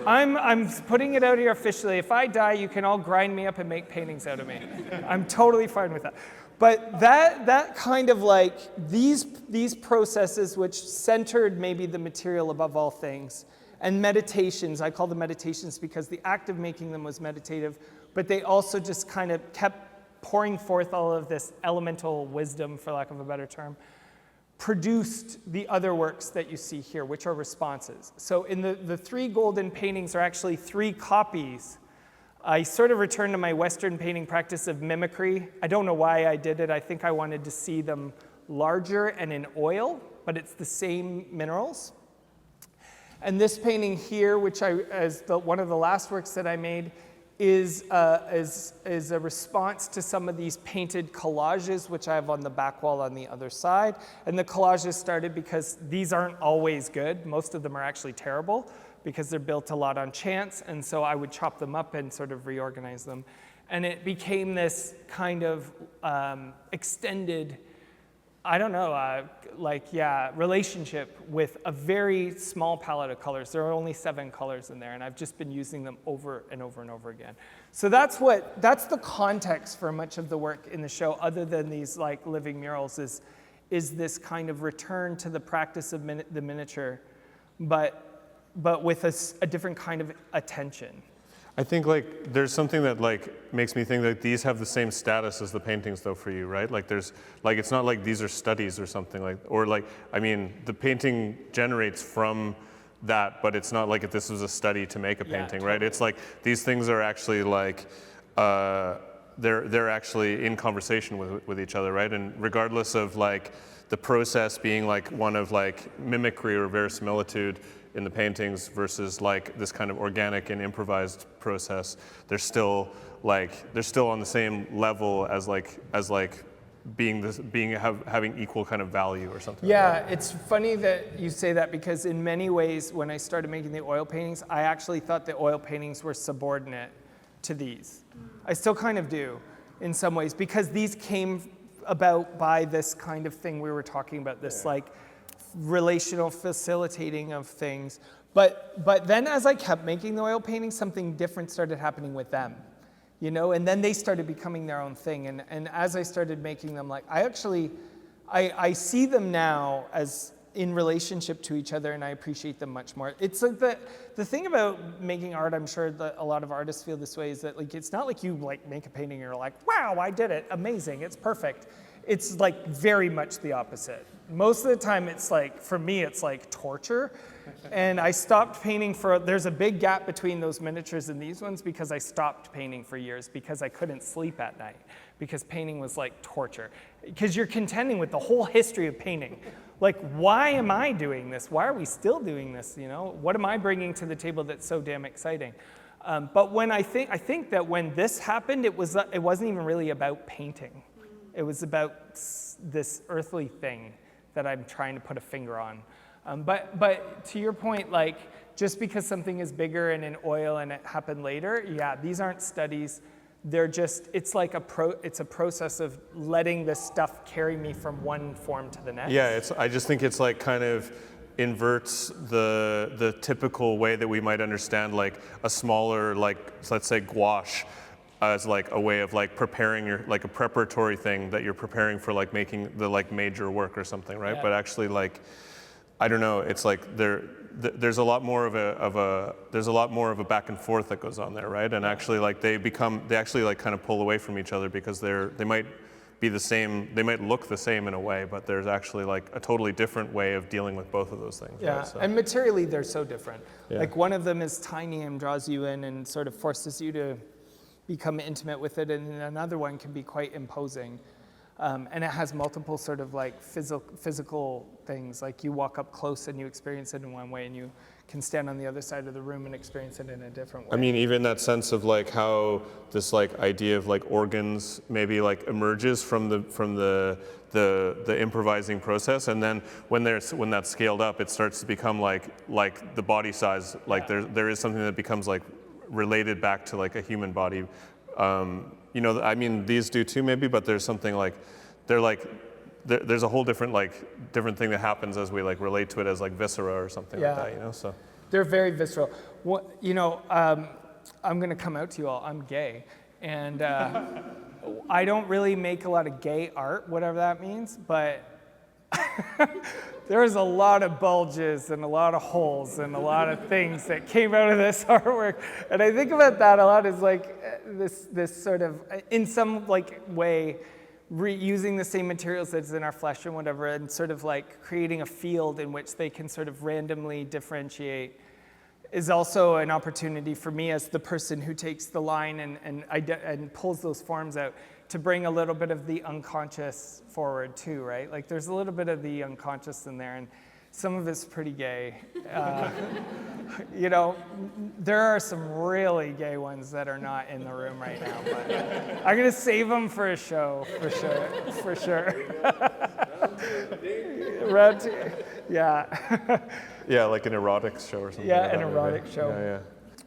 I'm putting it out here officially. If I die, you can all grind me up and make paintings out of me. I'm totally fine with that. But that kind of like these processes which centered maybe the material above all things, and meditations, I call them meditations because the act of making them was meditative, but they also just kind of kept pouring forth all of this elemental wisdom, for lack of a better term, produced the other works that you see here, which are responses. So in the three golden paintings are actually three copies. I sort of returned to my Western painting practice of mimicry. I don't know why I did it. I think I wanted to see them larger and in oil, but it's the same minerals. And this painting here, which one of the last works that I made, is a response to some of these painted collages, which I have on the back wall on the other side. And the collages started because these aren't always good. Most of them are actually terrible because they're built a lot on chance. And so I would chop them up and sort of reorganize them. And it became this kind of extended, relationship with a very small palette of colors. There are only 7 colors in there, and I've just been using them over and over and over again. So that's the context for much of the work in the show, other than these like living murals, is this kind of return to the practice of the miniature, but with a different kind of attention. I think like there's something that like makes me think that these have the same status as the paintings though for you, right? Like there's like it's not like these are studies or something like, or like I mean the painting generates from that, but it's not like if this was a study to make a painting, right? It's like these things are actually like they're actually in conversation with each other, right? And regardless of like the process being like one of like mimicry or verisimilitude in the paintings versus like this kind of organic and improvised process, they're still on the same level as having equal kind of value or something. Yeah, like that. It's funny that you say that because in many ways when I started making the oil paintings, I actually thought the oil paintings were subordinate to these. I still kind of do in some ways because these came about by this kind of thing we were talking about, this like relational facilitating of things. But then as I kept making the oil paintings, something different started happening with them, and then they started becoming their own thing. And as I started making them, like I see them now as in relationship to each other, and I appreciate them much more. It's like the thing about making art, I'm sure that a lot of artists feel this way, is that like it's not like you like make a painting and you're like, wow, I did it, amazing, it's perfect. It's like very much the opposite. Most of the time it's like, for me, it's like torture. And I stopped painting there's a big gap between those miniatures and these ones because I stopped painting for years because I couldn't sleep at night because painting was like torture. Because you're contending with the whole history of painting. Like, why am I doing this? Why are we still doing this? What am I bringing to the table that's so damn exciting? But when I think that when this happened, it wasn't even really about painting. It was about this earthly thing that I'm trying to put a finger on. But to your point, like just because something is bigger and in oil and it happened later, yeah, these aren't studies. They're just, it's like it's a process of letting this stuff carry me from one form to the next. Yeah, I just think it's like kind of inverts the typical way that we might understand like a smaller, like let's say gouache, as like a way of like preparing your, like a preparatory thing that you're preparing for like making the like major work or something, right? Yeah. But actually like I don't know. It's like there's a lot more of a back and forth that goes on there, right? And actually, like they actually like kind of pull away from each other because they might be the same, they might look the same in a way, but there's actually like a totally different way of dealing with both of those things. Yeah, right? So, and materially they're so different. Yeah. Like one of them is tiny and draws you in and sort of forces you to become intimate with it, and another one can be quite imposing. And it has multiple sort of like physical things, like you walk up close and you experience it in one way, and you can stand on the other side of the room and experience it in a different way. I mean, even that sense of like how this like idea of like organs maybe like emerges from the improvising process, and then when that's scaled up, it starts to become like the body size. Like there is something that becomes like related back to like a human body. You know, I mean, these do too maybe, but there's something like there's a whole different thing that happens as we like relate to it as like viscera or something like that, you know. So they're very visceral. You know, I'm gonna come out to you all. I'm gay, and I don't really make a lot of gay art, whatever that means, but there was a lot of bulges and a lot of holes and a lot of things that came out of this artwork, and I think about that a lot as like this sort of, in some like way, reusing the same materials that's in our flesh and whatever, and sort of like creating a field in which they can sort of randomly differentiate, is also an opportunity for me as the person who takes the line and pulls those forms out to bring a little bit of the unconscious forward too, right? Like there's a little bit of the unconscious in there, and some of it's pretty gay. You know, there are some really gay ones that are not in the room right now, but I'm gonna save them for a show, for sure. Round two. Yeah. yeah, like an erotic show or something. Yeah, like an that, erotic maybe. show. Yeah.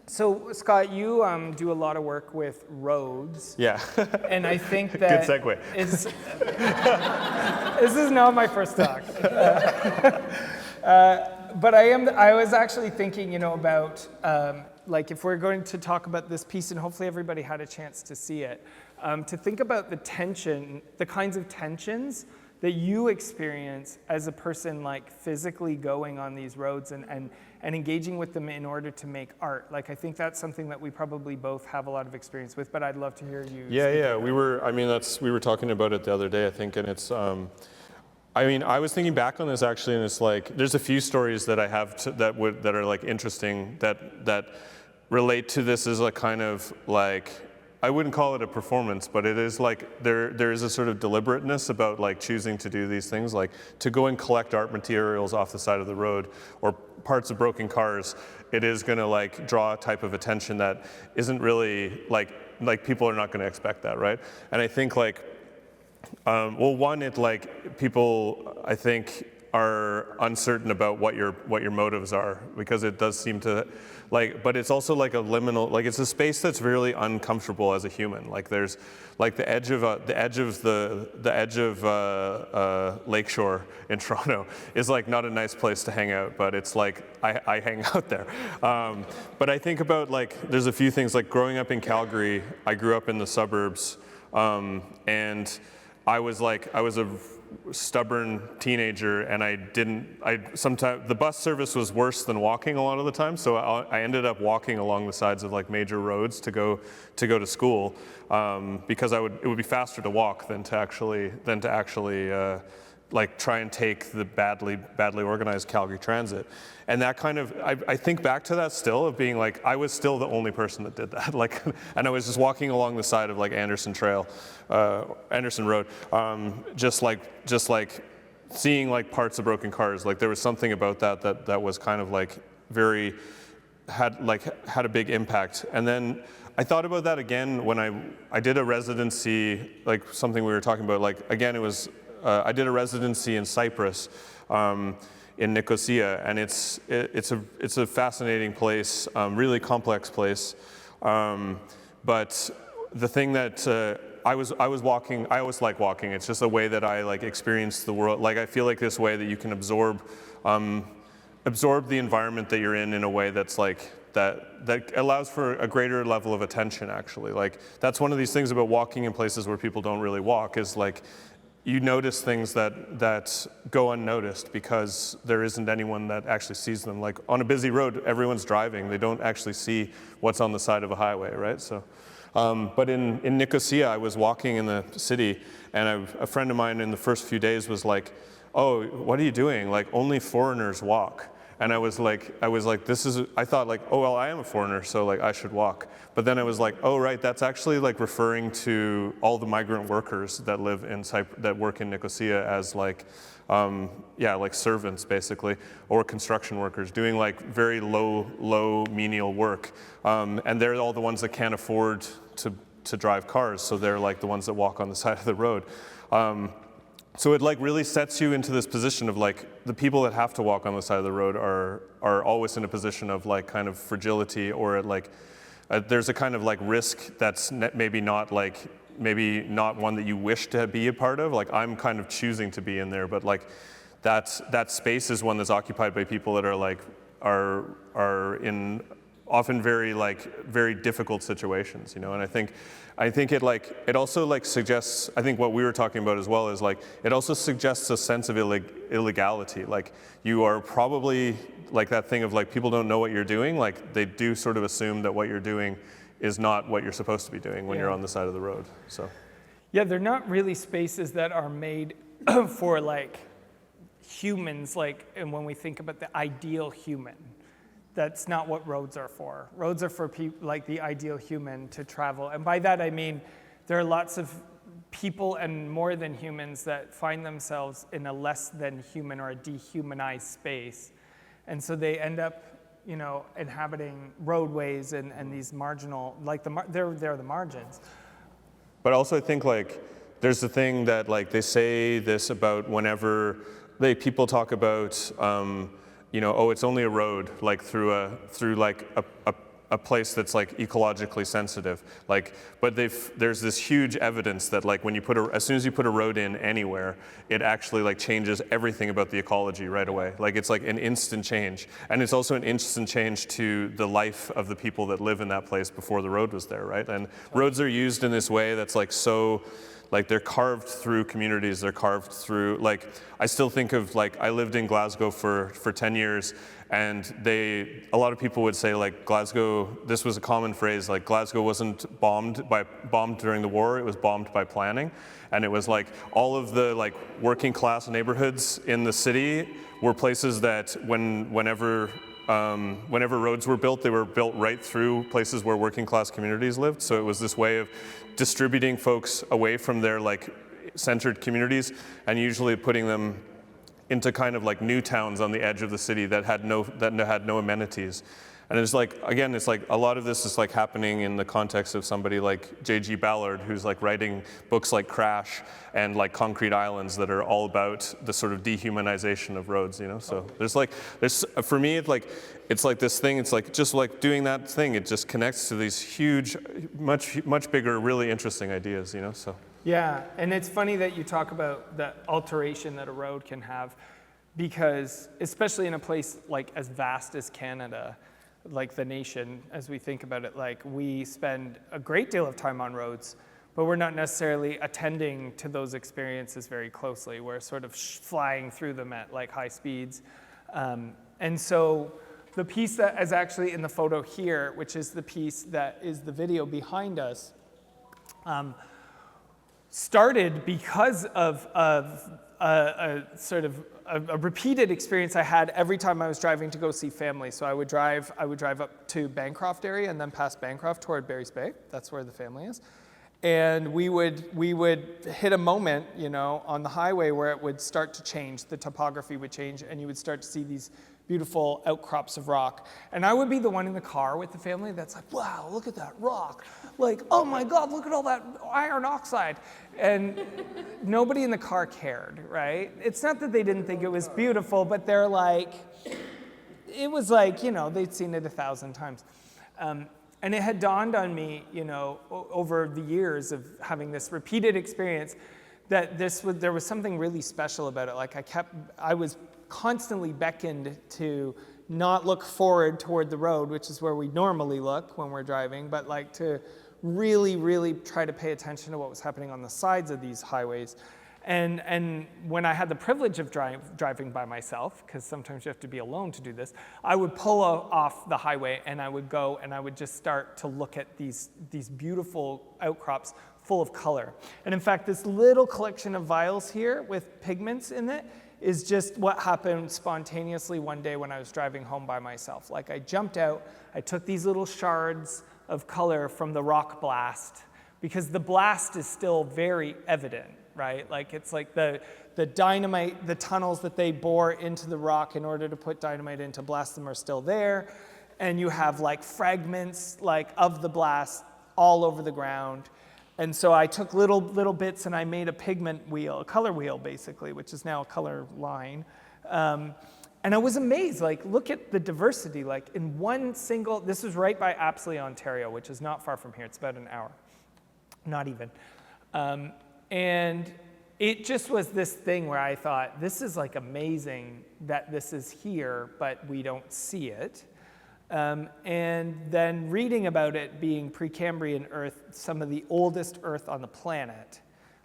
So Scott, you do a lot of work with roads. Yeah. And I think that Good segue. This is not my first talk. But I was actually thinking, you know, about like if we're going to talk about this piece, and hopefully everybody had a chance to see it, to think about the kinds of tensions that you experience as a person like physically going on these roads and engaging with them in order to make art. Like I think that's something that we probably both have a lot of experience with, but I'd love to hear you. Yeah. We were talking about it the other day, I think, and it's I mean, I was thinking back on this actually, and it's like there's a few stories that I have that are like interesting that relate to this as a kind of like, I wouldn't call it a performance, but it is like there is a sort of deliberateness about like choosing to do these things, like to go and collect art materials off the side of the road or parts of broken cars. It is going to like draw a type of attention that isn't really like people are not going to expect that, right? And I think like well, one, it like people I think are uncertain about what your motives are, because it does seem to like, but it's also like a liminal, like it's a space that's really uncomfortable as a human. Like there's like the edge of Lakeshore in Toronto is like not a nice place to hang out, but it's like I hang out there. But I think about like there's a few things, like growing up in Calgary. I grew up in the suburbs, and I was a stubborn teenager, and sometimes the bus service was worse than walking a lot of the time, so I ended up walking along the sides of like major roads to go to school, because it would be faster to walk than to actually like try and take the badly organized Calgary Transit. And that kind of, I think back to that still, of being like, I was still the only person that did that. Like, and I was just walking along the side of like Anderson Road, just like seeing like parts of broken cars. Like there was something about that was kind of like had a big impact. And then I thought about that again when I did a residency, like something we were talking about, like again, it was, I did a residency in Cyprus, in Nicosia, and it's a fascinating place, really complex place. But the thing that I was walking, I always like walking. It's just a way that I like experience the world. Like I feel like this way that you can absorb the environment that you're in a way that's like that allows for a greater level of attention. Actually, like that's one of these things about walking in places where people don't really walk, is like you notice things that go unnoticed because there isn't anyone that actually sees them. Like on a busy road, everyone's driving. They don't actually see what's on the side of a highway, right? So, but in Nicosia, I was walking in the city, and a friend of mine in the first few days was like, "Oh, what are you doing? Like only foreigners walk." And I was like, I thought like, oh, well, I am a foreigner, so like I should walk. But then I was like, oh, right, that's actually like referring to all the migrant workers that live in that work in Nicosia as like, like servants basically, or construction workers doing like very low menial work. And they're all the ones that can't afford to drive cars, so they're like the ones that walk on the side of the road. So it like really sets you into this position of like the people that have to walk on the side of the road are always in a position of like kind of fragility, or like there's a kind of like risk that's maybe not one that you wish to be a part of. Like I'm kind of choosing to be in there, but like that space is one that's occupied by people that are in often very difficult situations, you know. And I think it also like suggests, I think what we were talking about as well is like it also suggests a sense of illegality. Like you are probably like that thing of like people don't know what you're doing. Like they do sort of assume that what you're doing is not what you're supposed to be doing when you're on the side of the road. So yeah, they're not really spaces that are made for like humans. Like, and when we think about the ideal human, that's not what roads are for. Roads are for like the ideal human to travel. And by that I mean there are lots of people and more than humans that find themselves in a less than human or a dehumanized space. And so they end up, you know, inhabiting roadways and these marginal, like they're the margins. But also I think like there's the thing that like they say this about whenever people talk about you know, oh, it's only a road, like through like a place that's like ecologically sensitive. Like, but there's this huge evidence that like when you as soon as you put a road in anywhere, it actually like changes everything about the ecology right away. Like it's like an instant change, and it's also an instant change to the life of the people that live in that place before the road was there, right? And roads are used in this way that's like so. Like they're carved through communities, they're carved through, like, I still think of, like, I lived in Glasgow for 10 years, and a lot of people would say, like, Glasgow, this was a common phrase, like, Glasgow wasn't bombed during the war, it was bombed by planning. And it was like, all of the, like, working class neighborhoods in the city were places that whenever roads were built, they were built right through places where working class communities lived. So it was this way of distributing folks away from their like centered communities and usually putting them into kind of like new towns on the edge of the city that had no amenities. And it's like, again, it's like a lot of this is like happening in the context of somebody like J.G. Ballard, who's like writing books like Crash and like Concrete Islands that are all about the sort of dehumanization of roads, you know? So there's for me, it's like this thing, it's like just like doing that thing, it just connects to these huge, much bigger, really interesting ideas, you know, so. Yeah, and it's funny that you talk about the alteration that a road can have, because especially in a place like as vast as Canada, like the nation, as we think about it, like we spend a great deal of time on roads, but we're not necessarily attending to those experiences very closely. We're sort of flying through them at like high speeds. And so the piece that is actually in the photo here, which is the piece that is the video behind us, started because of a sort of a repeated experience I had every time I was driving to go see family. So I would drive up to Bancroft area and then past Bancroft toward Barry's Bay. That's where the family is. And we would hit a moment, you know, on the highway where it would start to change, the topography would change, and you would start to see these beautiful outcrops of rock. And I would be the one in the car with the family that's like, wow, look at that rock. Like, oh my God, look at all that iron oxide. And nobody in the car cared, right? It's not that they didn't think it was beautiful, but they're like, it was like, you know, they'd seen it 1,000 times. And it had dawned on me, you know, over the years of having this repeated experience, that there was something really special about it. Like I was constantly beckoned to not look forward toward the road, which is where we normally look when we're driving, but like to really, really try to pay attention to what was happening on the sides of these highways. And when I had the privilege of driving by myself, because sometimes you have to be alone to do this, I would pull off the highway and I would go and I would just start to look at these beautiful outcrops full of color. And in fact, this little collection of vials here with pigments in it is just what happened spontaneously one day when I was driving home by myself. Like I jumped out, I took these little shards of color from the rock blast, because the blast is still very evident, right? Like it's like the dynamite, the tunnels that they bore into the rock in order to put dynamite in to blast them are still there. And you have like fragments like of the blast all over the ground. And so I took little bits and I made a pigment wheel, a color wheel basically, which is now a color line. And I was amazed, like look at the diversity, like in one single, this is right by Apsley, Ontario, which is not far from here, it's about an hour, not even. And it just was this thing where I thought, this is like amazing that this is here, but we don't see it. And then reading about it being Precambrian Earth, some of the oldest Earth on the planet,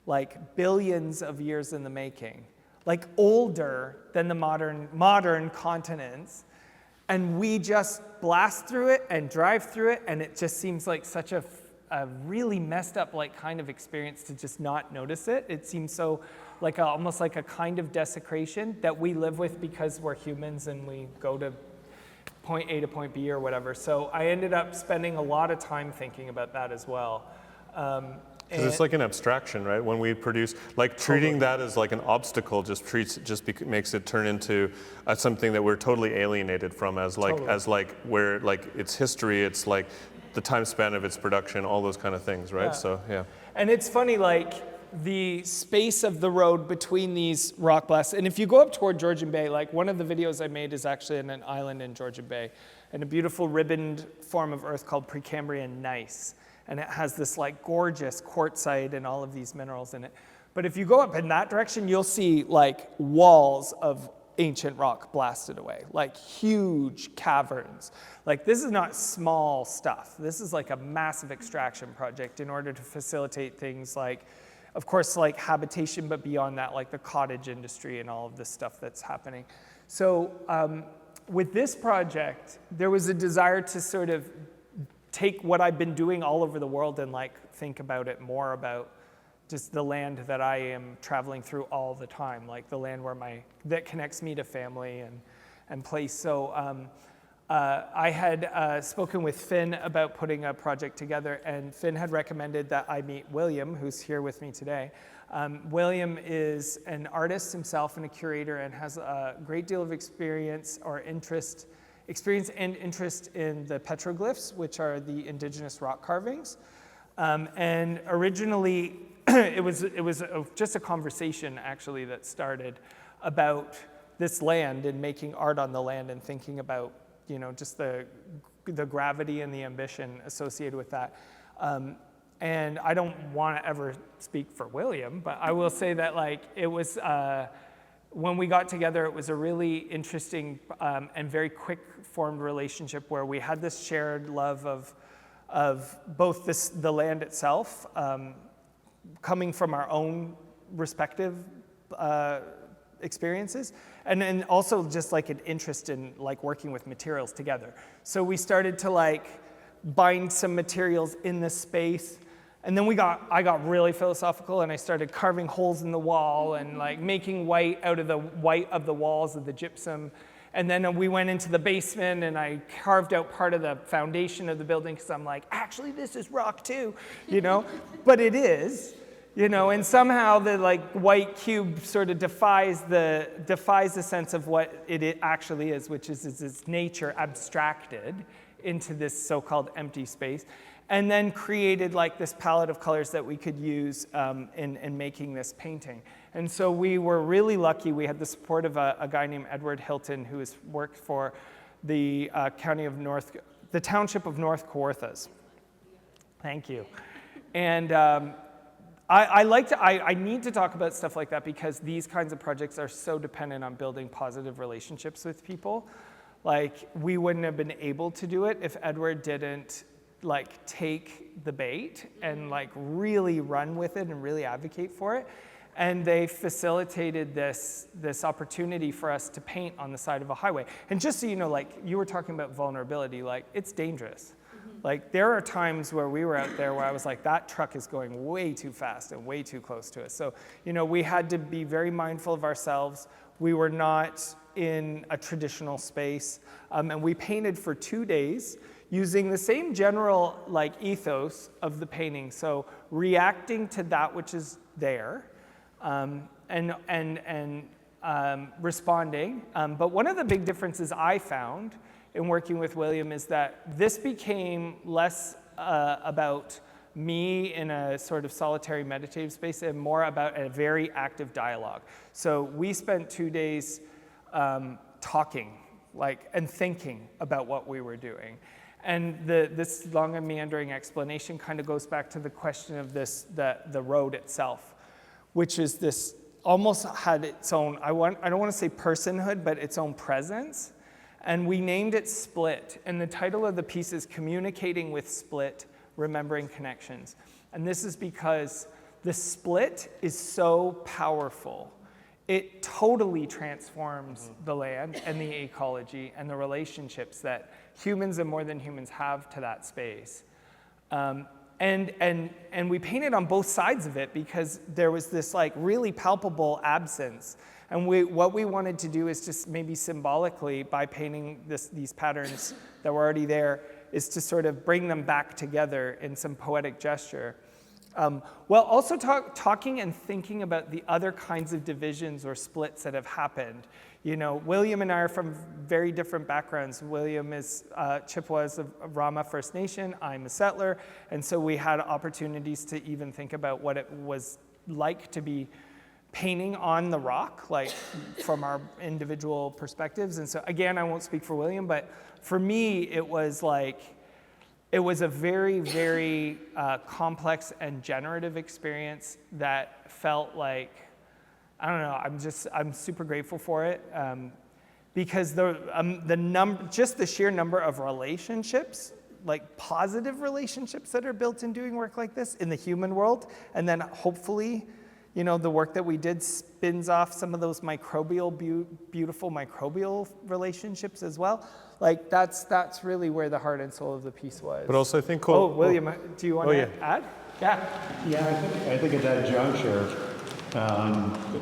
like billions of years in the making, like older than the modern continents, and we just blast through it and drive through it, and it just seems like such a really messed up like kind of experience to just not notice it. It seems so like almost like a kind of desecration that we live with because we're humans and we go to point A to point B or whatever. So I ended up spending a lot of time thinking about that as well. Because it's like an abstraction, right? When we produce, like treating that as like an obstacle makes it turn into something that we're totally alienated from as where like its history, it's like the time span of its production, all those kind of things, right? Yeah. So, yeah. And it's funny, like the space of the road between these rock blasts, and if you go up toward Georgian Bay, like one of the videos I made is actually in an island in Georgian Bay, and a beautiful ribboned form of earth called Precambrian gneiss. And it has this like gorgeous quartzite and all of these minerals in it. But if you go up in that direction, you'll see like walls of ancient rock blasted away, like huge caverns. Like this is not small stuff. This is like a massive extraction project in order to facilitate things like, of course, like habitation, but beyond that, like the cottage industry and all of this stuff that's happening. So with this project, there was a desire to sort of take what I've been doing all over the world and like think about it more about just the land that I am traveling through all the time, like the land where that connects me to family and place. So I had spoken with Finn about putting a project together, and Finn had recommended that I meet William, who's here with me today. William is an artist himself and a curator and has a great deal of experience and interest in the petroglyphs, which are the indigenous rock carvings. And originally, it was just a conversation actually that started about this land and making art on the land and thinking about, you know, just the gravity and the ambition associated with that. And I don't want to ever speak for William, but I will say that like it was, when we got together, it was a really interesting and very quick formed relationship where we had this shared love of both the land itself, coming from our own respective experiences, and then also just like an interest in like working with materials together. So we started to like bind some materials in this space. And then I got really philosophical and I started carving holes in the wall and like making white out of the white of the walls of the gypsum. And then we went into the basement and I carved out part of the foundation of the building because I'm like, actually this is rock too, you know? But it is, you know, and somehow the like white cube sort of defies the sense of what it actually is, which is its nature abstracted into this so-called empty space. And then created like this palette of colors that we could use in making this painting. And so we were really lucky. We had the support of a guy named Edward Hilton, who has worked for the the township of North Kawarthas. Thank you. And I need to talk about stuff like that because these kinds of projects are so dependent on building positive relationships with people. Like we wouldn't have been able to do it if Edward didn't like take the bait and like really run with it and really advocate for it. And they facilitated this opportunity for us to paint on the side of a highway. And just so you know, like you were talking about vulnerability, like it's dangerous. Like there are times where we were out there where I was like, that truck is going way too fast and way too close to us. So, you know, we had to be very mindful of ourselves. We were not in a traditional space. And we painted for 2 days using the same general like ethos of the painting. So reacting to that which is there. Responding. But one of the big differences I found in working with William is that this became less about me in a sort of solitary meditative space and more about a very active dialogue. So we spent 2 days talking and thinking about what we were doing. And this long and meandering explanation kind of goes back to the question of the road itself, which is this almost had its own, I don't want to say personhood, but its own presence. And we named it Split. And the title of the piece is Communicating with Split, Remembering Connections. And this is because the split is so powerful. It totally transforms the land and the ecology and the relationships that humans and more than humans have to that space. And we painted on both sides of it because there was this like really palpable absence. And what we wanted to do is just maybe symbolically, by painting these patterns that were already there, is to sort of bring them back together in some poetic gesture. While also talking and thinking about the other kinds of divisions or splits that have happened. You know, William and I are from very different backgrounds. William is Chippewas of Rama First Nation. I'm a settler. And so we had opportunities to even think about what it was like to be painting on the rock, like from our individual perspectives. And so again, I won't speak for William, but for me, it was a very, very complex and generative experience that felt like, I don't know, I'm super grateful for it because just the sheer number of relationships, like positive relationships that are built in doing work like this in the human world, and then hopefully, you know, the work that we did spins off some of those beautiful microbial relationships as well. Like that's really where the heart and soul of the piece was. But also I think... William, do you want to add? Yeah. Yeah, I think at that juncture,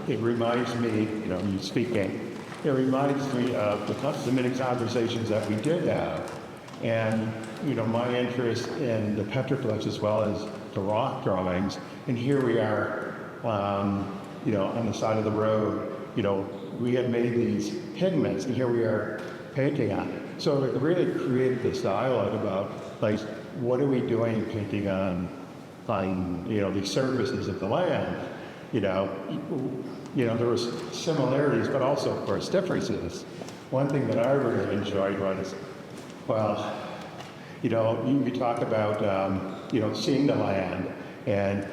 it reminds me, you know, you speaking, it reminds me of the many conversations that we did have. And, you know, my interest in the petroglyphs as well as the rock drawings. And here we are, you know, on the side of the road, you know, we had made these pigments and here we are painting on it. So it really created this dialogue about, like, what are we doing painting on, you know, these surfaces of the land? You know, there was similarities, but also, of course, differences. One thing that I really enjoyed was, well, you know, you talk about, you know, seeing the land and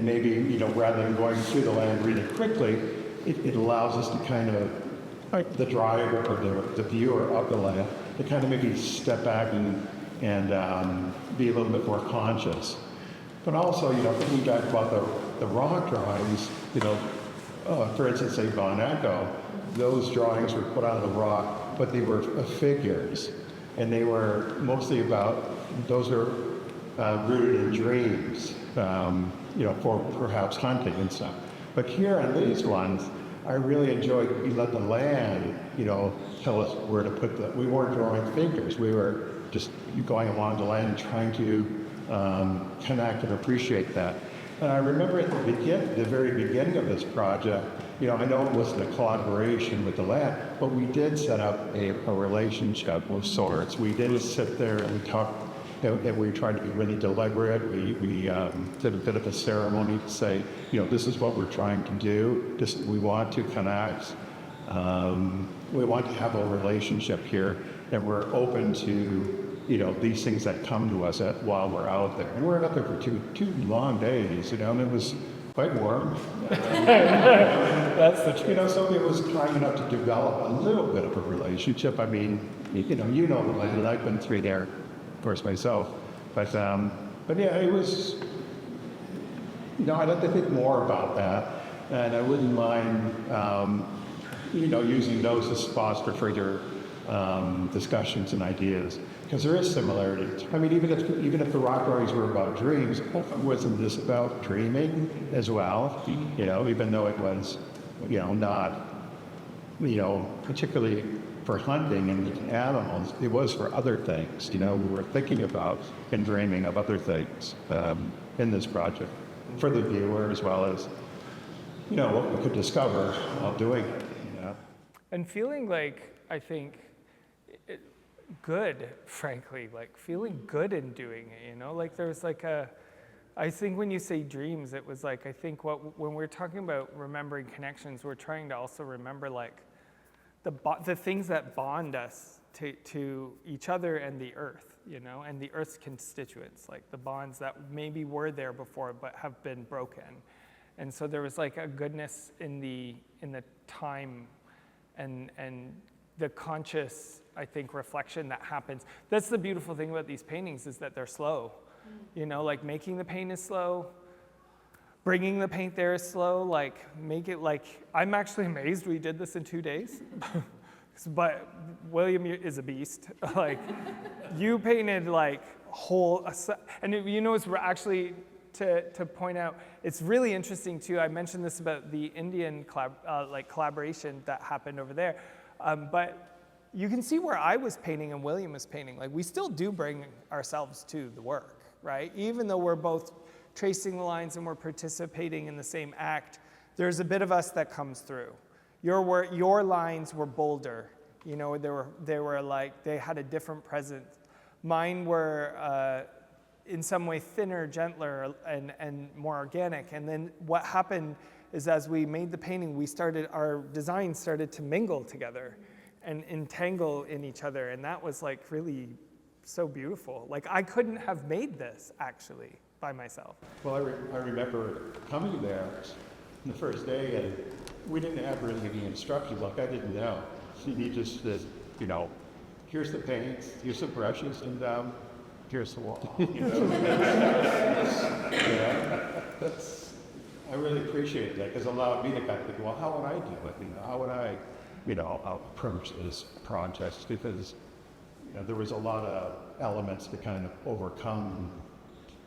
maybe, you know, rather than going through the land really quickly, it allows us to kind of, like the driver or the viewer of the land, to kind of maybe step back and be a little bit more conscious. But also, you know, thinking back about the rock drawings, you know, for instance, say Von Echo, those drawings were put on the rock, but they were figures. And they were mostly about, those are rooted in dreams, you know, for perhaps hunting and stuff. But here on these ones, I really enjoyed, we let the land, you know, tell us where to put we weren't drawing figures. We were just going along the land and trying to connect and appreciate that. And I remember at the very beginning of this project, you know, I know it wasn't a collaboration with the land, but we did set up a relationship of sorts. We did sit there and we talked, and we tried to be really deliberate. We did a bit of a ceremony to say, you know, this is what we're trying to do. We want to connect. We want to have a relationship here, and we're open to, you know, these things that come to us while we're out there. And we're out there for two long days, you know, and it was quite warm. That's the truth. You know, so it was trying enough to develop a little bit of a relationship. I mean, you know the land, I've been through there, of course, myself. But yeah, it was, you know, I'd like to think more about that. And I wouldn't mind, using those as spots for further discussions and ideas, because there is similarities. I mean, even if the rock drawings were about dreams, wasn't this about dreaming as well? Even though it was, not, particularly for hunting and animals, it was for other things. We were thinking about and dreaming of other things in this project for the viewer, as well as, what we could discover while doing it. And feeling like, I think, good, frankly, like feeling good in doing it, like there's like I think when you say dreams, it was like, I think when we're talking about remembering connections, we're trying to also remember like the things that bond us to each other and the earth, and the earth's constituents, like the bonds that maybe were there before but have been broken. And so there was like a goodness in the time and the conscious, I think, reflection that happens. That's the beautiful thing about these paintings, is that they're slow. Like making the paint is slow, bringing the paint there is slow, like make it like, I'm actually amazed we did this in 2 days. But William is a beast. Like you painted like whole, and it's actually, to point out, it's really interesting too. I mentioned this about the Indian collaboration that happened over there, but you can see where I was painting and William was painting. Like we still do bring ourselves to the work, right? Even though we're both tracing the lines and we're participating in the same act, there's a bit of us that comes through. Your lines were bolder, they were like, they had a different presence. Mine were in some way thinner, gentler, and more organic. And then what happened is, as we made the painting, our designs started to mingle together and entangle in each other. And that was like really so beautiful. Like I couldn't have made this actually by myself. Well, I remember coming there the first day, and we didn't have really any instructions. Like I didn't know. He just said, here's the paints, here's the brushes, and here's the wall. I really appreciate that, because it allowed me to kind of think, well, how would I do it? How would I, approach this project? Because there was a lot of elements to kind of overcome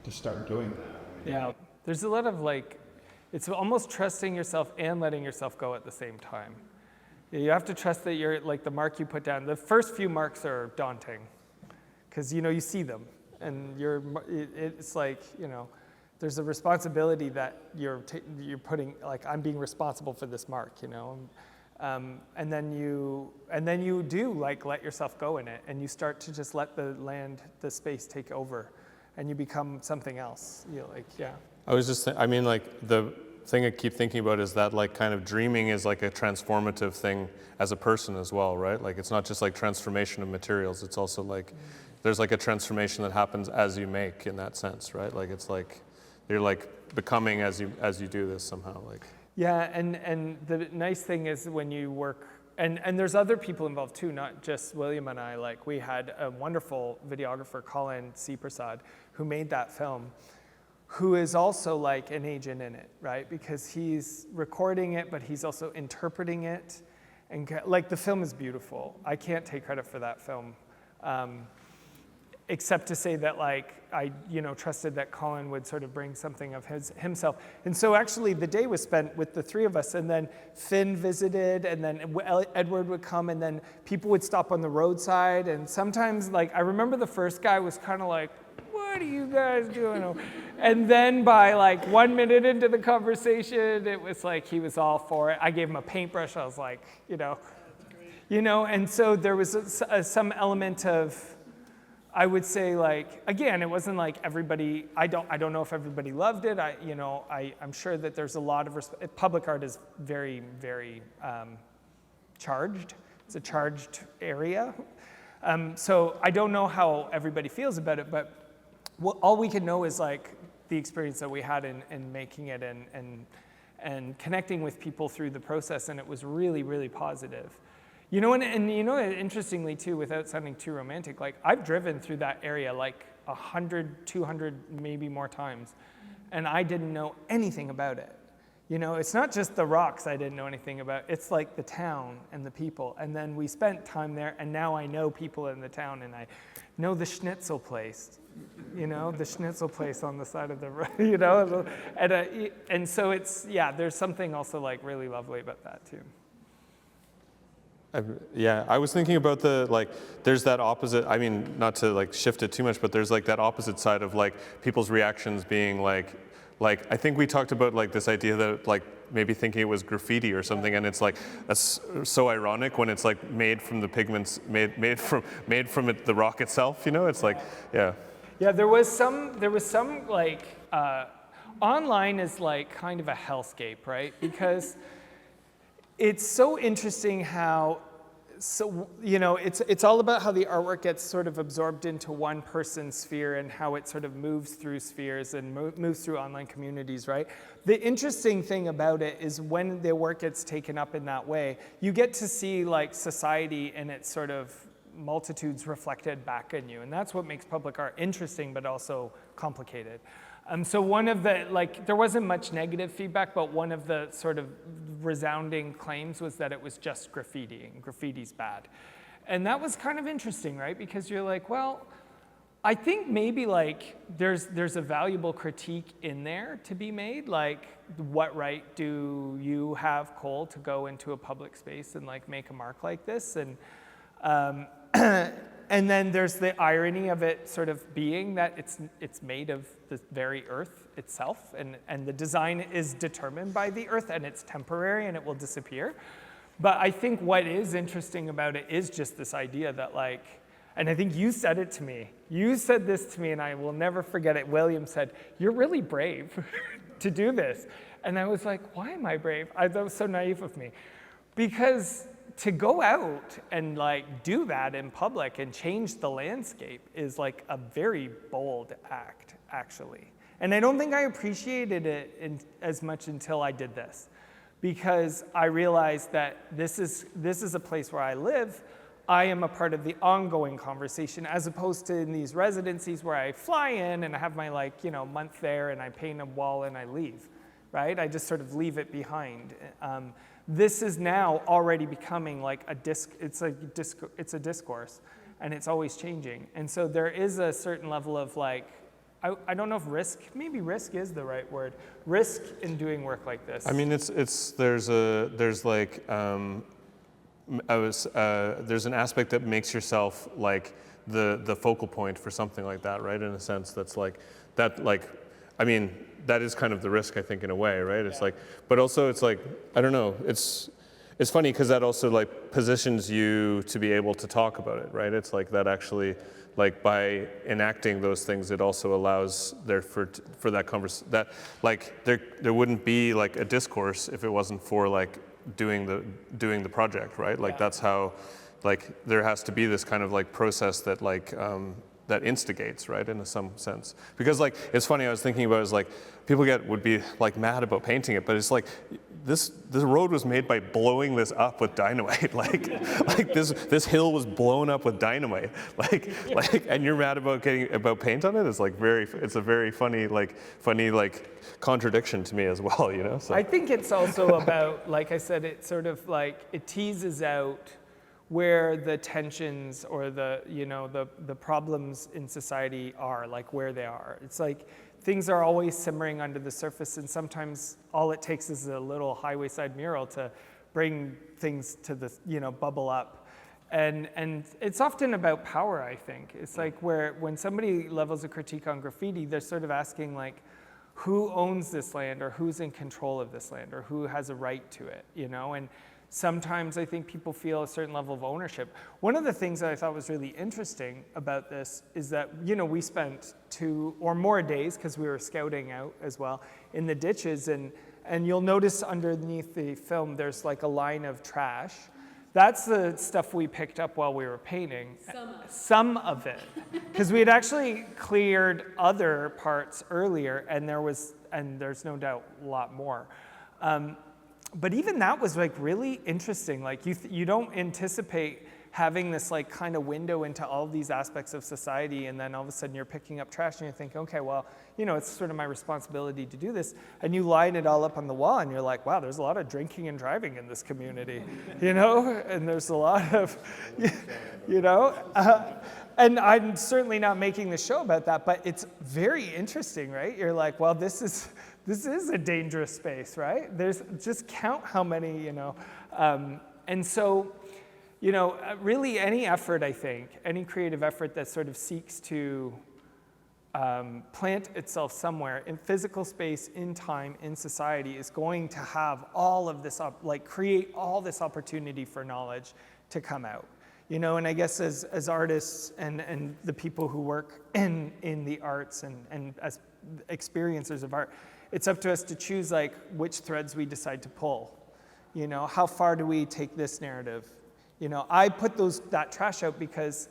to start doing that. Yeah, there's a lot of like, it's almost trusting yourself and letting yourself go at the same time. You have to trust that you're like the mark you put down. The first few marks are daunting, because you see them, and it's like there's a responsibility that you're putting, like I'm being responsible for this mark, and then you do like let yourself go in it, and you start to just let the space take over, and you become something else. I was just, the thing I keep thinking about is that like kind of dreaming is like a transformative thing as a person as well, right? Like it's not just like transformation of materials, it's also like, there's like a transformation that happens as you make, in that sense, right? Like it's like, you're like becoming as you do this somehow, like. Yeah, and the nice thing is when you work, and there's other people involved too, not just William and I. Like we had a wonderful videographer, Colin C. Prasad, who made that film, who is also like an agent in it, right? Because he's recording it, but he's also interpreting it. And like the film is beautiful. I can't take credit for that film, except to say that like I trusted that Colin would sort of bring something of himself. And so actually the day was spent with the three of us, and then Finn visited, and then Edward would come, and then people would stop on the roadside. And sometimes like I remember the first guy was kind of like, what are you guys doing? And then by like 1 minute into the conversation, it was like he was all for it. I gave him a paintbrush. I was like, and so there was some element of, I would say like, again, it wasn't like everybody, I don't know if everybody loved it. I'm sure that there's a lot of, public art is very, very charged. It's a charged area. So I don't know how everybody feels about it, but all we can know is like the experience that we had in making it and connecting with people through the process, and it was really, really positive. Interestingly too, without sounding too romantic, like I've driven through that area like 100, 200, maybe more times, and I didn't know anything about it. You know, it's not just the rocks I didn't know anything about. It's like the town and the people. And then we spent time there, and now I know people in the town, and I know the schnitzel place, you know, the schnitzel place on the side of the road, you know. And so it's, yeah, there's something also like really lovely about that too. Yeah, I was thinking about the, like, there's that opposite, I mean, not to like shift it too much, but there's like that opposite side of like people's reactions being like I think we talked about like this idea that like maybe thinking it was graffiti or something, and it's like, that's so ironic when it's like made from the pigments, made from the rock itself, you know, it's like, yeah. Yeah, there was some like, online is like kind of a hellscape, right? Because it's so interesting how, so, you know, it's all about how the artwork gets sort of absorbed into one person's sphere and how it sort of moves through spheres and moves through online communities, right? The interesting thing about it is when the work gets taken up in that way, you get to see like society and its sort of multitudes reflected back on you. And that's what makes public art interesting, but also complicated. So one of the, like, there wasn't much negative feedback, but one of the sort of resounding claims was that it was just graffiti, and graffiti's bad. And that was kind of interesting, right? Because you're like, well, I think maybe like there's a valuable critique in there to be made, like what right do you have, Cole, to go into a public space and like make a mark like this? And and then there's the irony of it sort of being that it's made of the very earth itself, and the design is determined by the earth, and it's temporary and it will disappear. But I think what is interesting about it is just this idea that like, and I think you said it to me, you said this to me and I will never forget it. William said, "You're really brave to do this." And I was like, why am I brave? That was so naive of me. Because to go out and like do that in public and change the landscape is like a very bold act, actually. And I don't think I appreciated it as much until I did this, because I realized that this is a place where I live. I am a part of the ongoing conversation, as opposed to in these residencies where I fly in and I have my like, you know, month there and I paint a wall and I leave, right? I just sort of leave it behind. This is now already becoming like it's a discourse, and it's always changing. And so there is a certain level of like, I don't know if maybe risk is the right word, risk in doing work like this. I mean, there's an aspect that makes yourself like the focal point for something like that, right? In a sense, that's like, that like, I mean, that is kind of the risk, I think, in a way, right? It's like, but also it's like, I don't know, it's funny because that also like positions you to be able to talk about it, right? It's like that actually, like by enacting those things, it also allows there for that conversation, that like there wouldn't be like a discourse if it wasn't for like doing the project, right? Like that's how, like there has to be this kind of like process that like, that instigates, right, in some sense. Because like, it's funny, I was thinking about it, is like, people would be like mad about painting it, but it's like, this road was made by blowing this up with dynamite. like this hill was blown up with dynamite. Like, and you're mad about about paint on it? It's like it's a very funny contradiction to me as well, you know? So. I think it's also about, like I said, it sort of like, it teases out where the tensions or the problems in society are, like where they are. It's like things are always simmering under the surface, and sometimes all it takes is a little highway side mural to bring things to the, bubble up. And it's often about power, I think. It's like when somebody levels a critique on graffiti, they're sort of asking like, who owns this land, or who's in control of this land, or who has a right to it, And sometimes I think people feel a certain level of ownership. One of the things that I thought was really interesting about this is that, we spent 2 or more days, because we were scouting out as well, in the ditches, and you'll notice underneath the film there's like a line of trash. That's the stuff we picked up while we were painting. Some of it. Because we had actually cleared other parts earlier, and there's no doubt a lot more. But even that was like really interesting. Like you don't anticipate having this like kind of window into all of these aspects of society, and then all of a sudden you're picking up trash and you're thinking, okay, well, you know, it's sort of my responsibility to do this, and you line it all up on the wall and you're like, wow, there's a lot of drinking and driving in this community, you know, and there's a lot of, you know, and I'm certainly not making the show about that, but it's very interesting, right? You're like, well, this is a dangerous space, right? There's just count how many, you know, and so, you know, really any effort, I think, any creative effort that sort of seeks to plant itself somewhere in physical space, in time, in society, is going to have all of this, create all this opportunity for knowledge to come out. You know, and I guess as artists and the people who work in the arts and as experiencers of art, it's up to us to choose like which threads we decide to pull. You know, how far do we take this narrative? You know, I put that trash out because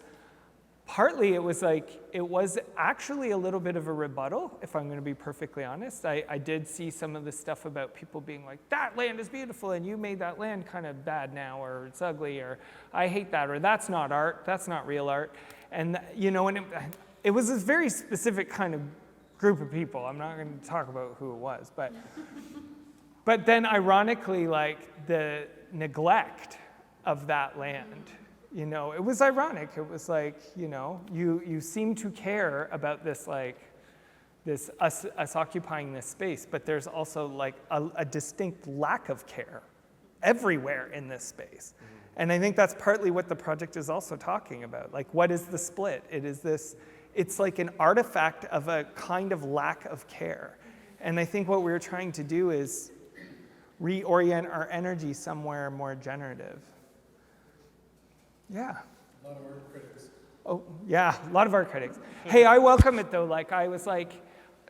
partly it was actually a little bit of a rebuttal, if I'm going to be perfectly honest. I did see some of the stuff about people being like, that land is beautiful and you made that land kind of bad now, or it's ugly, or I hate that, or that's not art, that's not real art. And, you know, and it was a very specific kind of group of people. I'm not going to talk about who it was, but then ironically, like the neglect of that land, you know, it was ironic. It was like, you know, you seem to care about this, like, this us occupying this space, but there's also like a distinct lack of care everywhere in this space. Mm-hmm. And I think that's partly what the project is also talking about. Like, what is the split? It's like an artifact of a kind of lack of care. And I think what we're trying to do is reorient our energy somewhere more generative. Yeah. A lot of art critics. Oh, yeah, a lot of art critics. Hey, I welcome it though. Like, I was like,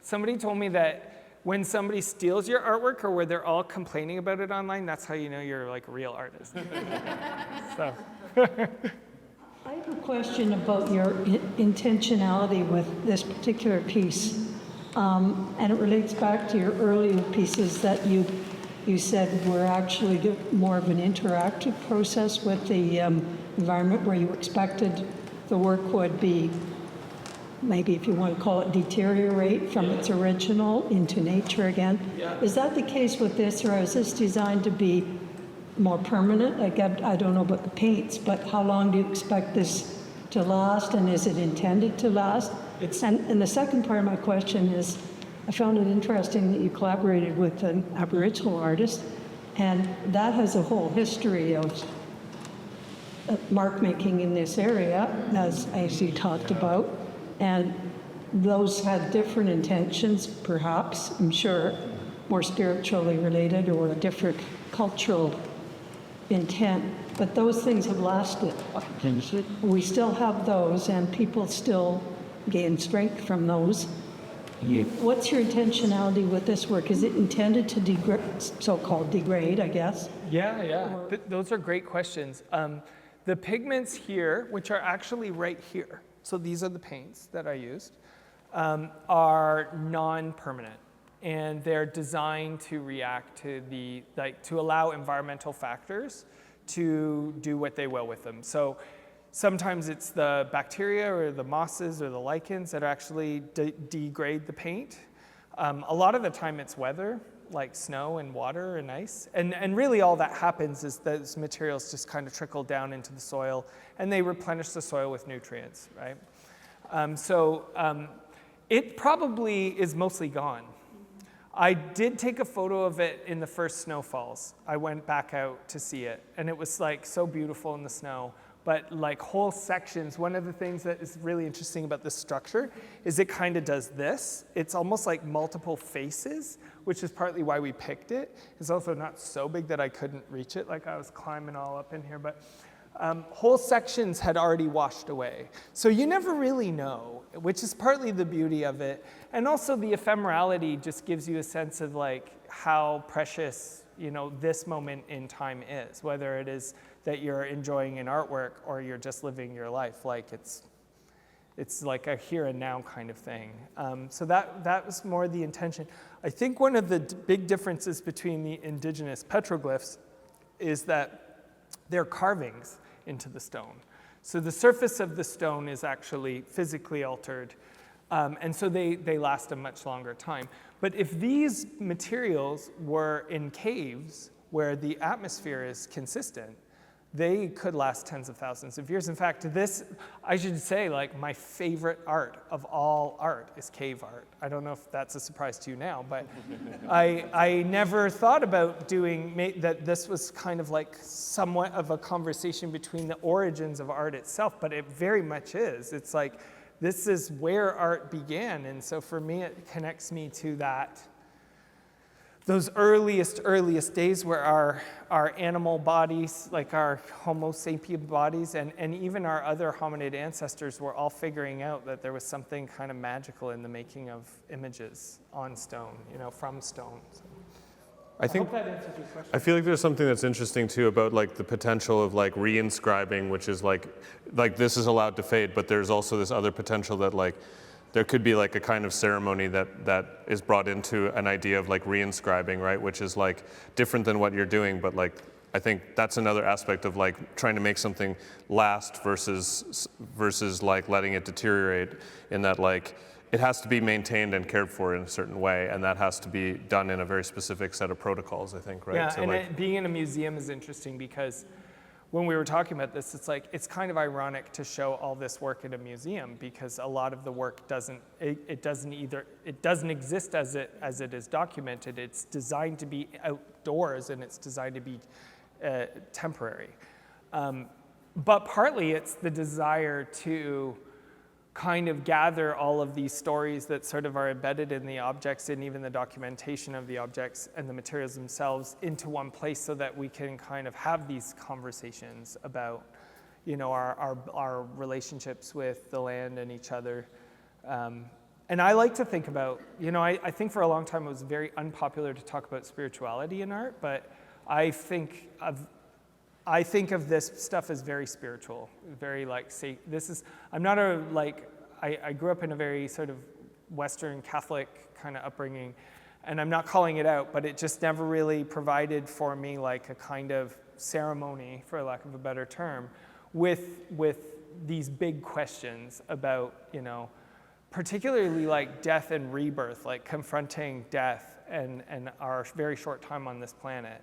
somebody told me that when somebody steals your artwork or where they're all complaining about it online, that's how you know you're like a real artist. So. I have a question about your intentionality with this particular piece. And it relates back to your earlier pieces that you said were actually more of an interactive process with the environment, where you expected the work would be, maybe if you want to call it, deteriorate from its original into nature again. Yeah. Is that the case with this, or is this designed to be more permanent? I don't know about the paints, but how long do you expect this to last, and is it intended to last? And the second part of my question is, I found it interesting that you collaborated with an Aboriginal artist, and that has a whole history of mark making in this area, as you talked about, and those had different intentions, perhaps, I'm sure, more spiritually related or a different cultural intent, but those things have lasted. We still have those, and people still gain strength from those. What's your intentionality with this work? Is it intended to so-called degrade, I guess? Yeah. Those are great questions. The pigments here, which are actually right here, so these are the paints that I used, are non-permanent. And they're designed to react to to allow environmental factors to do what they will with them. So sometimes it's the bacteria or the mosses or the lichens that actually degrade the paint. A lot of the time it's weather, like snow and water and ice. And really all that happens is those materials just kind of trickle down into the soil and they replenish the soil with nutrients, right? It probably is mostly gone. I did take a photo of it in the first snowfalls. I went back out to see it, and it was like so beautiful in the snow. But like whole sections, one of the things that is really interesting about this structure is it kind of does this. It's almost like multiple faces, which is partly why we picked it. It's also not so big that I couldn't reach it, like I was climbing all up in here, but whole sections had already washed away. So you never really know, which is partly the beauty of it. And also the ephemerality just gives you a sense of like how precious, you know, this moment in time is, whether it is that you're enjoying an artwork or you're just living your life. Like it's like a here and now kind of thing. So that was more the intention. I think one of the big differences between the indigenous petroglyphs is that they're carvings into the stone. So the surface of the stone is actually physically altered, and so they last a much longer time. But if these materials were in caves where the atmosphere is consistent, they could last tens of thousands of years. In fact, this, I should say, like, my favorite art of all art is cave art. I don't know if that's a surprise to you now, but I never thought about that this was kind of like somewhat of a conversation between the origins of art itself, but it very much is. It's like, this is where art began, and so for me, it connects me to those earliest days where our animal bodies, like our Homo sapien bodies, and even our other hominid ancestors were all figuring out that there was something kind of magical in the making of images on stone, from stone. So I think hope that answers your question. I feel like there's something that's interesting too about like the potential of like reinscribing, which is like this is allowed to fade, but there's also this other potential that like there could be like a kind of ceremony that is brought into an idea of like reinscribing, right? Which is like different than what you're doing, but like I think that's another aspect of like trying to make something last versus like letting it deteriorate, in that like it has to be maintained and cared for in a certain way, and that has to be done in a very specific set of protocols, I think, right? Yeah, So and like, being being in a museum is interesting because when we were talking about this, it's like, it's kind of ironic to show all this work in a museum because a lot of the work doesn't exist as it is documented. It's designed to be outdoors and it's designed to be temporary. But partly it's the desire to kind of gather all of these stories that sort of are embedded in the objects and even the documentation of the objects and the materials themselves into one place so that we can kind of have these conversations about, our relationships with the land and each other. And I like to think about, I think for a long time it was very unpopular to talk about spirituality in art, but I think of this stuff as very spiritual, very like, say, I'm not I grew up in a very sort of Western Catholic kind of upbringing, and I'm not calling it out, but it just never really provided for me like a kind of ceremony, for lack of a better term, with these big questions about, particularly like death and rebirth, like confronting death and our very short time on this planet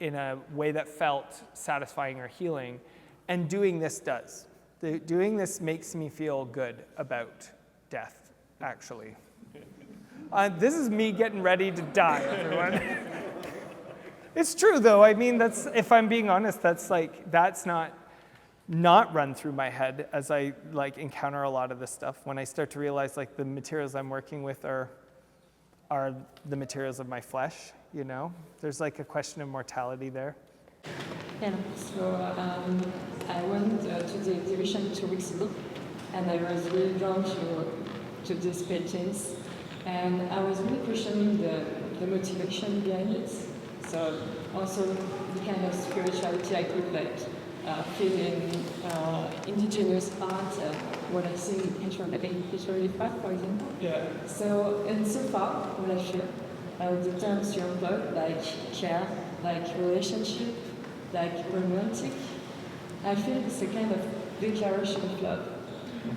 in a way that felt satisfying or healing. And doing this does. Doing this makes me feel good about death, actually. This is me getting ready to die, everyone. It's true, though. I mean, if I'm being honest, that's not run through my head as I encounter a lot of this stuff. When I start to realize the materials I'm working with are the materials of my flesh, There's a question of mortality there. Yeah, so I went to the exhibition 2 weeks ago, and I was really drawn to these paintings, and I was really questioning the motivation behind it. So also the kind of spirituality I could feel in indigenous art, what I see in Peterborough, for example. Yeah. So far, what I feel, the terms you employ, like care, like relationship, like romantic, I feel it's a kind of declaration of love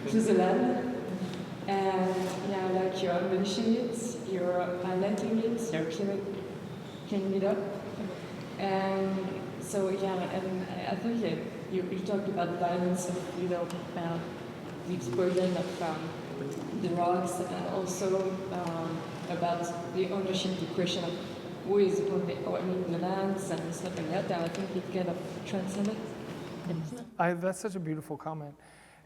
to the land. And you're unleashing it, you're highlighting it, you're cleaning it up. And so and I think you talked about the violence of the explosion of the rocks, and also about the ownership, the question of who is owning the lands and stuff like that. And I think it kind of transcended. That's such a beautiful comment.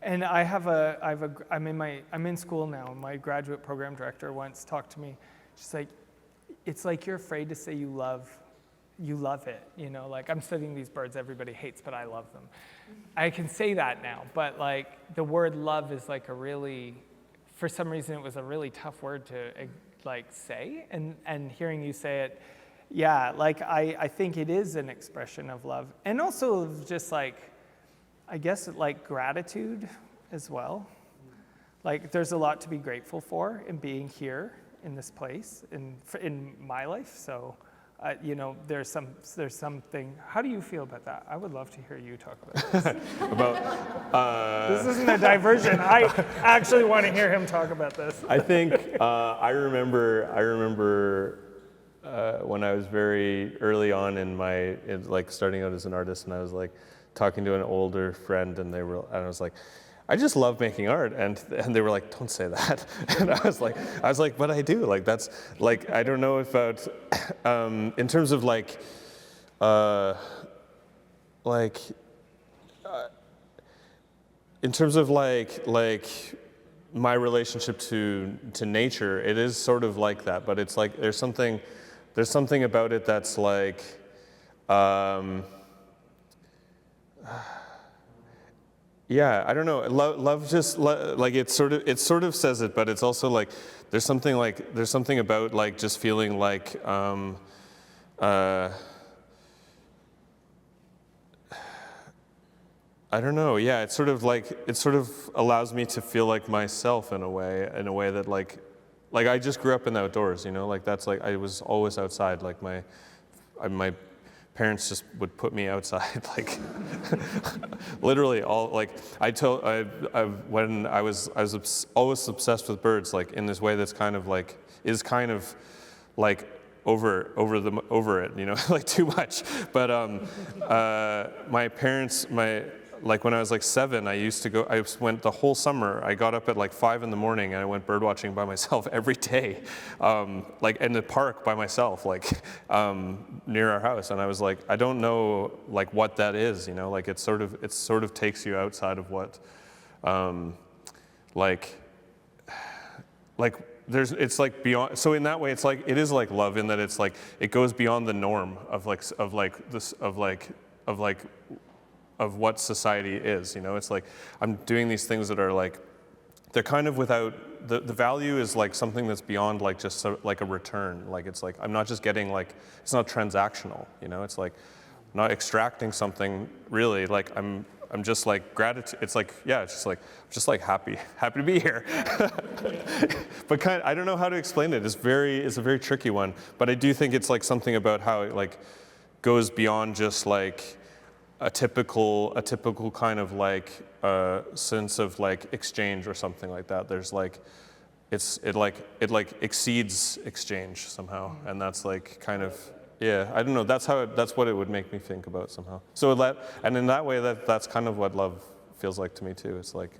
And I'm in school now, and my graduate program director once talked to me. She's like, it's like you're afraid to say you love it, I'm studying these birds everybody hates, but I love them. I can say that now, but the word love is for some reason it was a really tough word to say, and hearing you say it, I think it is an expression of love, and also of just I guess gratitude as well. There's a lot to be grateful for in being here in this place in my life, so you know, there's something. How do you feel about that? I would love to hear you talk about this. This isn't a diversion. I actually want to hear him talk about this. I think I remember when I was very early on in like starting out as an artist, and I was like talking to an older friend, and I was like, I just love making art, and they were like, don't say that. And I was like, but I do. Like that's like I don't know about in terms of in terms of like my relationship to nature, it is sort of like that. But it's like there's something about it that's like. Yeah, I don't know. Love just like it sort of says it, but it's also like there's something about like just feeling like I don't know. Yeah, it sort of allows me to feel like myself in a way that like I just grew up in the outdoors, you know, like that's like I was always outside. Like my parents just would put me outside, like literally all like when I was always obsessed with birds, like in this way that's kind of like over it, you know, like too much. But my parents, like when I was like 7, I went the whole summer. I got up at like 5 in the morning and I went bird watching by myself every day, like in the park by myself, like near our house. And I was like, I don't know like what that is, you know, like it sort of takes you outside of what, it's like beyond. So in that way, it's like it is like love in that it's like it goes beyond the norm of what society is, you know. It's like I'm doing these things that are like they're kind of without the value is like something that's beyond like just like a return. Like it's like I'm not just getting like it's not transactional, you know. It's like I'm not extracting something really. Like I'm just like gratitude. It's like it's just like happy to be here. But I don't know how to explain it. It's a very tricky one. But I do think it's like something about how it like goes beyond just like a typical kind of like sense of like exchange or something like that. There's like it exceeds exchange somehow, and that's like kind of I don't know. That's what it would make me think about somehow. So and in that way that's kind of what love feels like to me too. It's like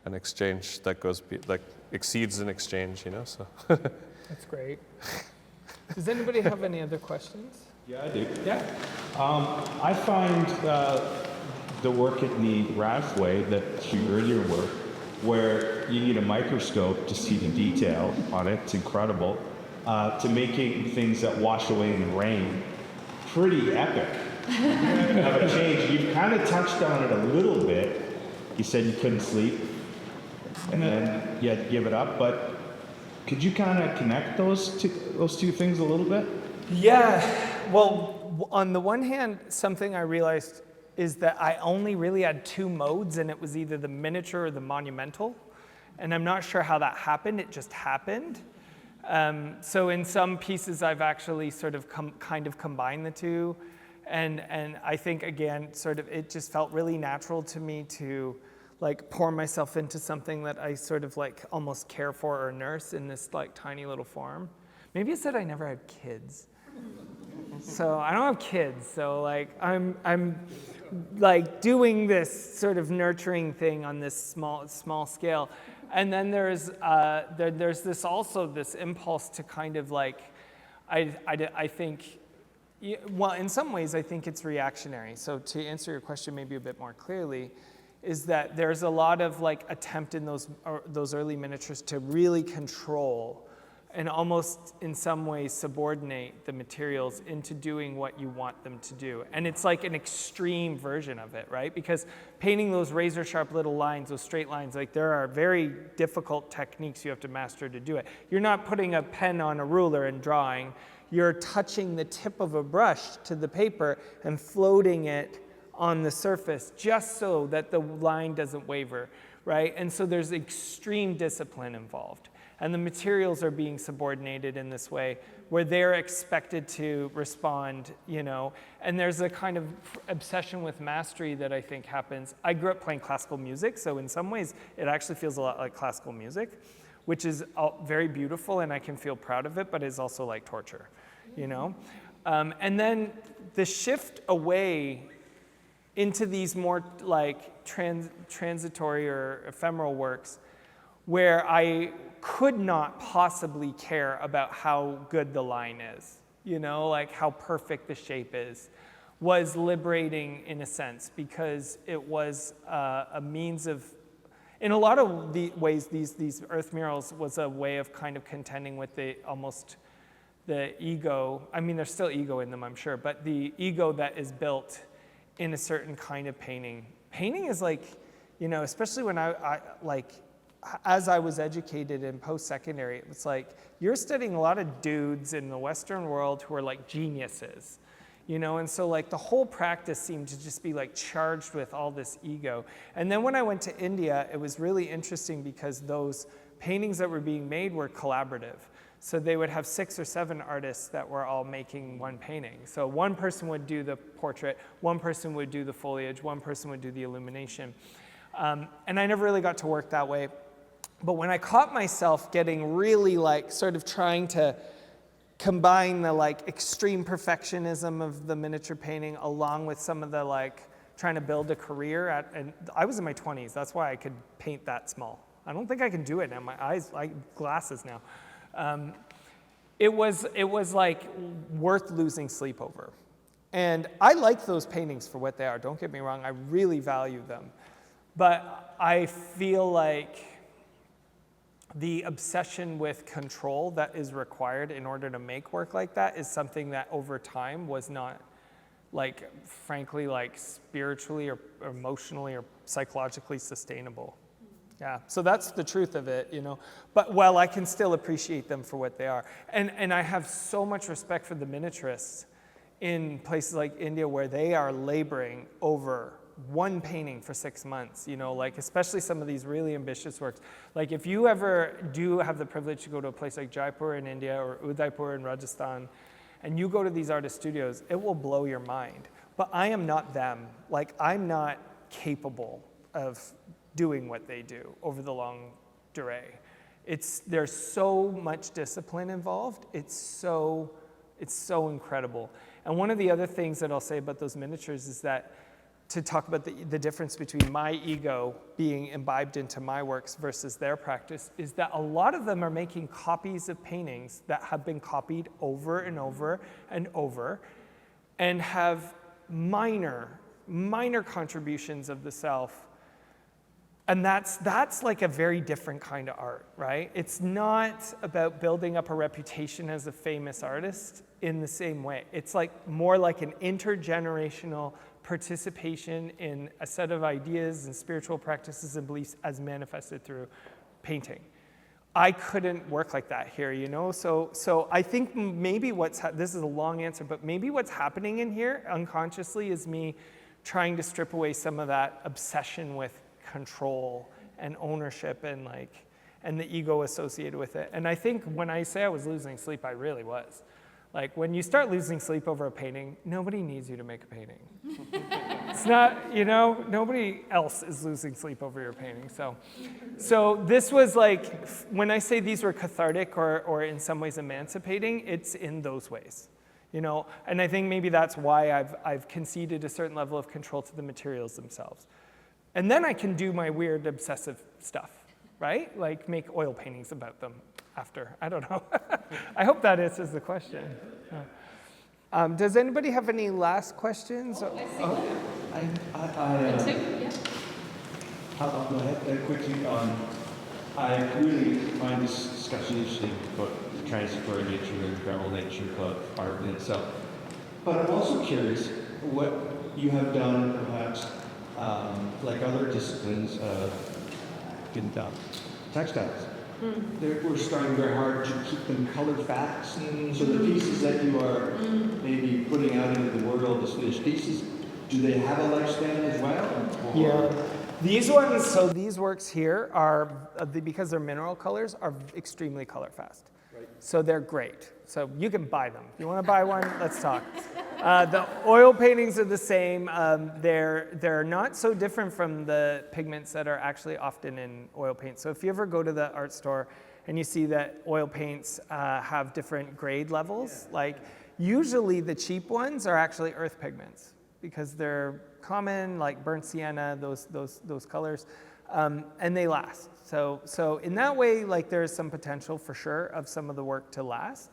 an exchange that exceeds an exchange, you know. So that's great. Does anybody have any other questions? Yeah, I do. Yeah. I find the work at the Rathway, that's your earlier work, where you need a microscope to see the detail on it. It's incredible. To making things that wash away in rain, pretty epic of a change. You've kind of touched on it a little bit. You said you couldn't sleep, and then you had to give it up. But could you kind of connect those two things a little bit? Yeah, well, on the one hand, something I realized is that I only really had 2 modes, and it was either the miniature or the monumental. And I'm not sure how that happened, it just happened. So in some pieces, I've actually sort of kind of combined the two. And I think, again, sort of it just felt really natural to me to like pour myself into something that I sort of like almost care for or nurse in this like tiny little form. Maybe it's that I never had kids. So I don't have kids, so like I'm like doing this sort of nurturing thing on this small scale, and then there's this also this impulse to kind of like I think, well, in some ways I think it's reactionary. So to answer your question maybe a bit more clearly, is that there's a lot of like attempt in those early miniatures to really control and almost in some ways subordinate the materials into doing what you want them to do. And it's like an extreme version of it, right? Because painting those razor sharp little lines, those straight lines, like there are very difficult techniques you have to master to do it. You're not putting a pen on a ruler and drawing. You're touching the tip of a brush to the paper and floating it on the surface just so that the line doesn't waver, right? And so there's extreme discipline involved. And the materials are being subordinated in this way, where they're expected to respond, you know, and there's a kind of obsession with mastery that I think happens. I grew up playing classical music, so in some ways it actually feels a lot like classical music, which is very beautiful, and I can feel proud of it, but it's also like torture, you know? And then the shift away into these more like transitory or ephemeral works where I could not possibly care about how good the line is, you know, like how perfect the shape is, was liberating in a sense, because it was a means of, in a lot of the ways, these earth murals was a way of kind of contending with the ego. I mean, there's still ego in them, I'm sure, but the ego that is built in a certain kind of painting. Painting is like, you know, especially when I as I was educated in post-secondary, it was like, you're studying a lot of dudes in the Western world who are like geniuses, you know? And so like the whole practice seemed to just be like charged with all this ego. And then when I went to India, it was really interesting because those paintings that were being made were collaborative. So they would have 6 or 7 artists that were all making one painting. So one person would do the portrait, one person would do the foliage, one person would do the illumination. And I never really got to work that way. But when I caught myself getting really like sort of trying to combine the like extreme perfectionism of the miniature painting along with some of the like trying to build a career and I was in my 20s, that's why I could paint that small. I don't think I can do it now, my eyes, like glasses now. It was like worth losing sleep over. And I like those paintings for what they are, don't get me wrong, I really value them. But I feel like the obsession with control that is required in order to make work like that is something that over time was not, like, frankly, like spiritually or emotionally or psychologically sustainable. Yeah, so that's the truth of it, you know. But while I can still appreciate them for what they are. And I have so much respect for the miniaturists in places like India where they are laboring over one painting for 6 months, you know, like especially some of these really ambitious works. Like if you ever do have the privilege to go to a place like Jaipur in India or Udaipur in Rajasthan, and you go to these artist studios, it will blow your mind. But I am not them. Like I'm not capable of doing what they do over the long durée. There's so much discipline involved. It's so incredible. And one of the other things that I'll say about those miniatures is that to talk about the difference between my ego being imbibed into my works versus their practice is that a lot of them are making copies of paintings that have been copied over and over and over and have minor contributions of the self. And that's like a very different kind of art, right? It's not about building up a reputation as a famous artist in the same way. It's like more like an intergenerational participation in a set of ideas and spiritual practices and beliefs as manifested through painting. I couldn't work like that here, you know? So I think maybe this is a long answer, but maybe what's happening in here unconsciously is me trying to strip away some of that obsession with control and ownership and the ego associated with it. And I think when I say I was losing sleep, I really was. Like when you start losing sleep over a painting, nobody needs you to make a painting. It's not, you know, nobody else is losing sleep over your painting. So this was like, when I say these were cathartic or in some ways emancipating, it's in those ways, you know? And I think maybe that's why I've conceded a certain level of control to the materials themselves. And then I can do my weird obsessive stuff, right? Like make oil paintings about them after. I don't know. I hope that answers the question. Does anybody have any last questions? I see. I'll go ahead quickly. I really find this discussion interesting about the transitory nature and ephemeral nature of art in itself. But I'm also curious what you have done, perhaps, like other disciplines in textiles. We're striving very hard to keep them color fast. So the pieces that you are maybe putting out into the world as finished pieces, do they have a lifespan as well? Yeah. These ones, so these works here are, because they're mineral colors, are extremely color fast. Right. So they're great. So you can buy them. If you want to buy one, let's talk. The oil paintings are the same. They're not so different from the pigments that are actually often in oil paints. So if you ever go to the art store and you see that oil paints have different grade levels, like usually the cheap ones are actually earth pigments because they're common, like burnt sienna, those colors, and they last. So in that way, like there's some potential for sure of some of the work to last.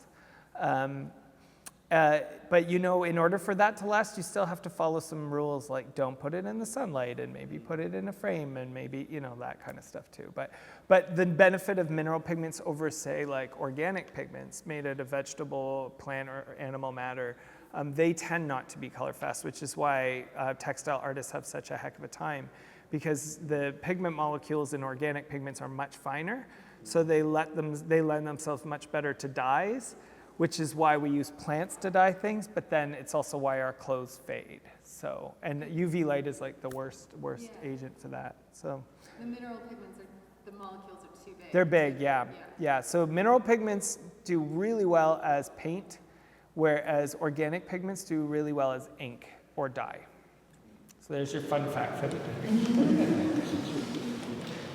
But you know, in order for that to last, you still have to follow some rules, like don't put it in the sunlight and maybe put it in a frame and maybe, you know, that kind of stuff too. But the benefit of mineral pigments over, say, like organic pigments made out of vegetable, plant, or animal matter, they tend not to be color fast, which is why textile artists have such a heck of a time, because the pigment molecules in organic pigments are much finer, so they lend themselves much better to dyes, which is why we use plants to dye things, but then it's also why our clothes fade. So, and UV light is like the worst agent for that. So the mineral pigments the molecules are too big. They're big, yeah. So mineral pigments do really well as paint, whereas organic pigments do really well as ink or dye. So there's your fun fact for the day.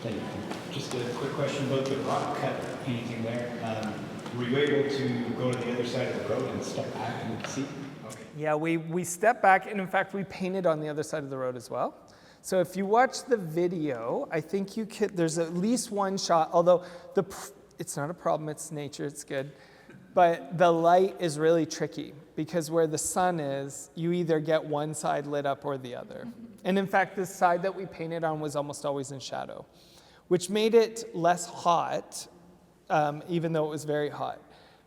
Thank you. Just a quick question about the rock cut painting there. Were you able to go to the other side of the road and step back and see? Okay. Yeah, we stepped back, and in fact, we painted on the other side of the road as well. So if you watch the video, I think you could, there's at least one shot, although it's not a problem, it's nature, it's good. But the light is really tricky, because where the sun is, you either get one side lit up or the other. And in fact, the side that we painted on was almost always in shadow, which made it less hot, even though it was very hot.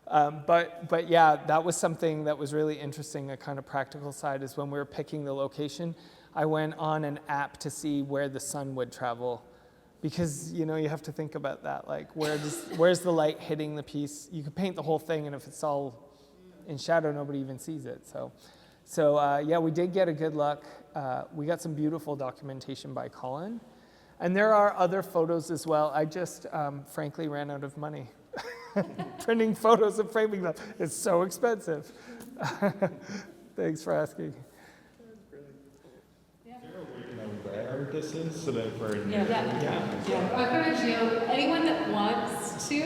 But yeah, that was something that was really interesting, a kind of practical side, is when we were picking the location, I went on an app to see where the sun would travel, because you know, you have to think about that, like where's the light hitting the piece? You could paint the whole thing, and if it's all in shadow, nobody even sees it. So yeah, we did get a good look. We got some beautiful documentation by Colin. And there are other photos as well. I just frankly ran out of money. Printing photos and framing them is so expensive. Thanks for asking. Where this is, so that we're in Anyone that wants to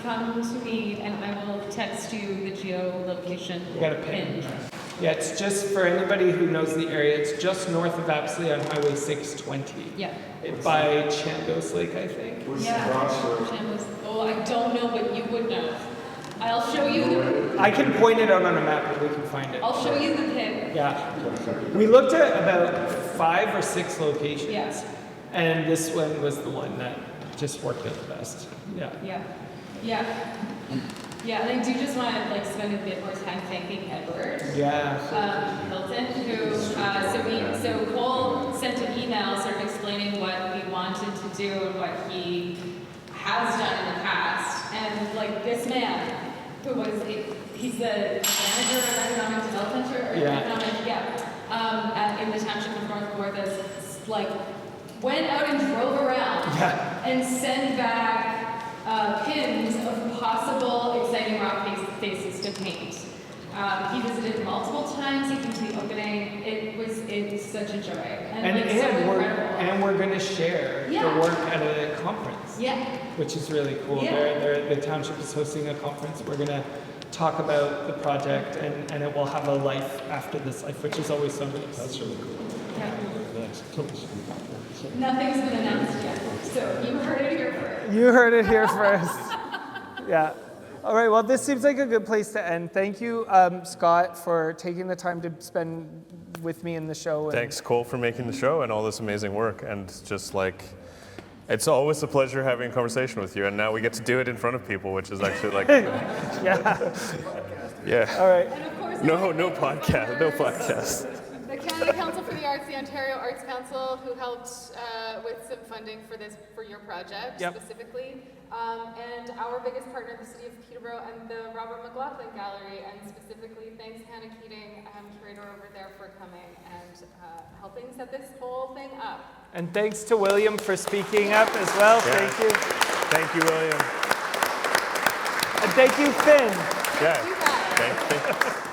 come to me, and I will text you the geolocation. You got a pin. Yeah, it's just for anybody who knows the area. It's just north of Apsley on Highway 620. Yeah. By Chandos Lake, I think. Chandos. Oh, I don't know, but you would know. I'll show you I can point it out on a map, and we can find it. I'll show you the pin. Yeah. We looked at about 5 or 6 locations. Yeah. And this one was the one that just worked out the best. Yeah. Yeah, and I do just want to spend a bit more time thanking Edward. Hilton, who so Cole sent an email sort of explaining what we wanted to do and what he has done in the past. And this man, who was he's the manager of economic development in the township of North Gorthas, went out and drove around and sent back pins of possible exciting rock faces to paint. He visited multiple times. He came to the opening. It's such a joy. And we're going to share the work at a conference. Yeah. Which is really cool. Yeah. The township is hosting a conference. We're going to talk about the project, and it will have a life after this life, which is always so nice. That's really cool. Yeah. Nothing's been announced yet. So you heard it here first. You heard it here first. Yeah. All right, well, this seems like a good place to end. Thank you, Scott, for taking the time to spend with me in the show. Thanks, Cole, for making the show and all this amazing work. And just it's always a pleasure having a conversation with you. And now we get to do it in front of people, which is actually yeah. All right. And of course, No podcast. The Canada Council for the Arts, the Ontario Arts Council, who helped with some funding for your project specifically, and our biggest partner, the City of Peterborough, and the Robert McLaughlin Gallery, and specifically thanks Hannah Keating, curator over there, for coming and helping set this whole thing up. And thanks to William for speaking up as well. Yeah. Thank you. Thank you, William. And thank you, Finn. Yeah. Thank you.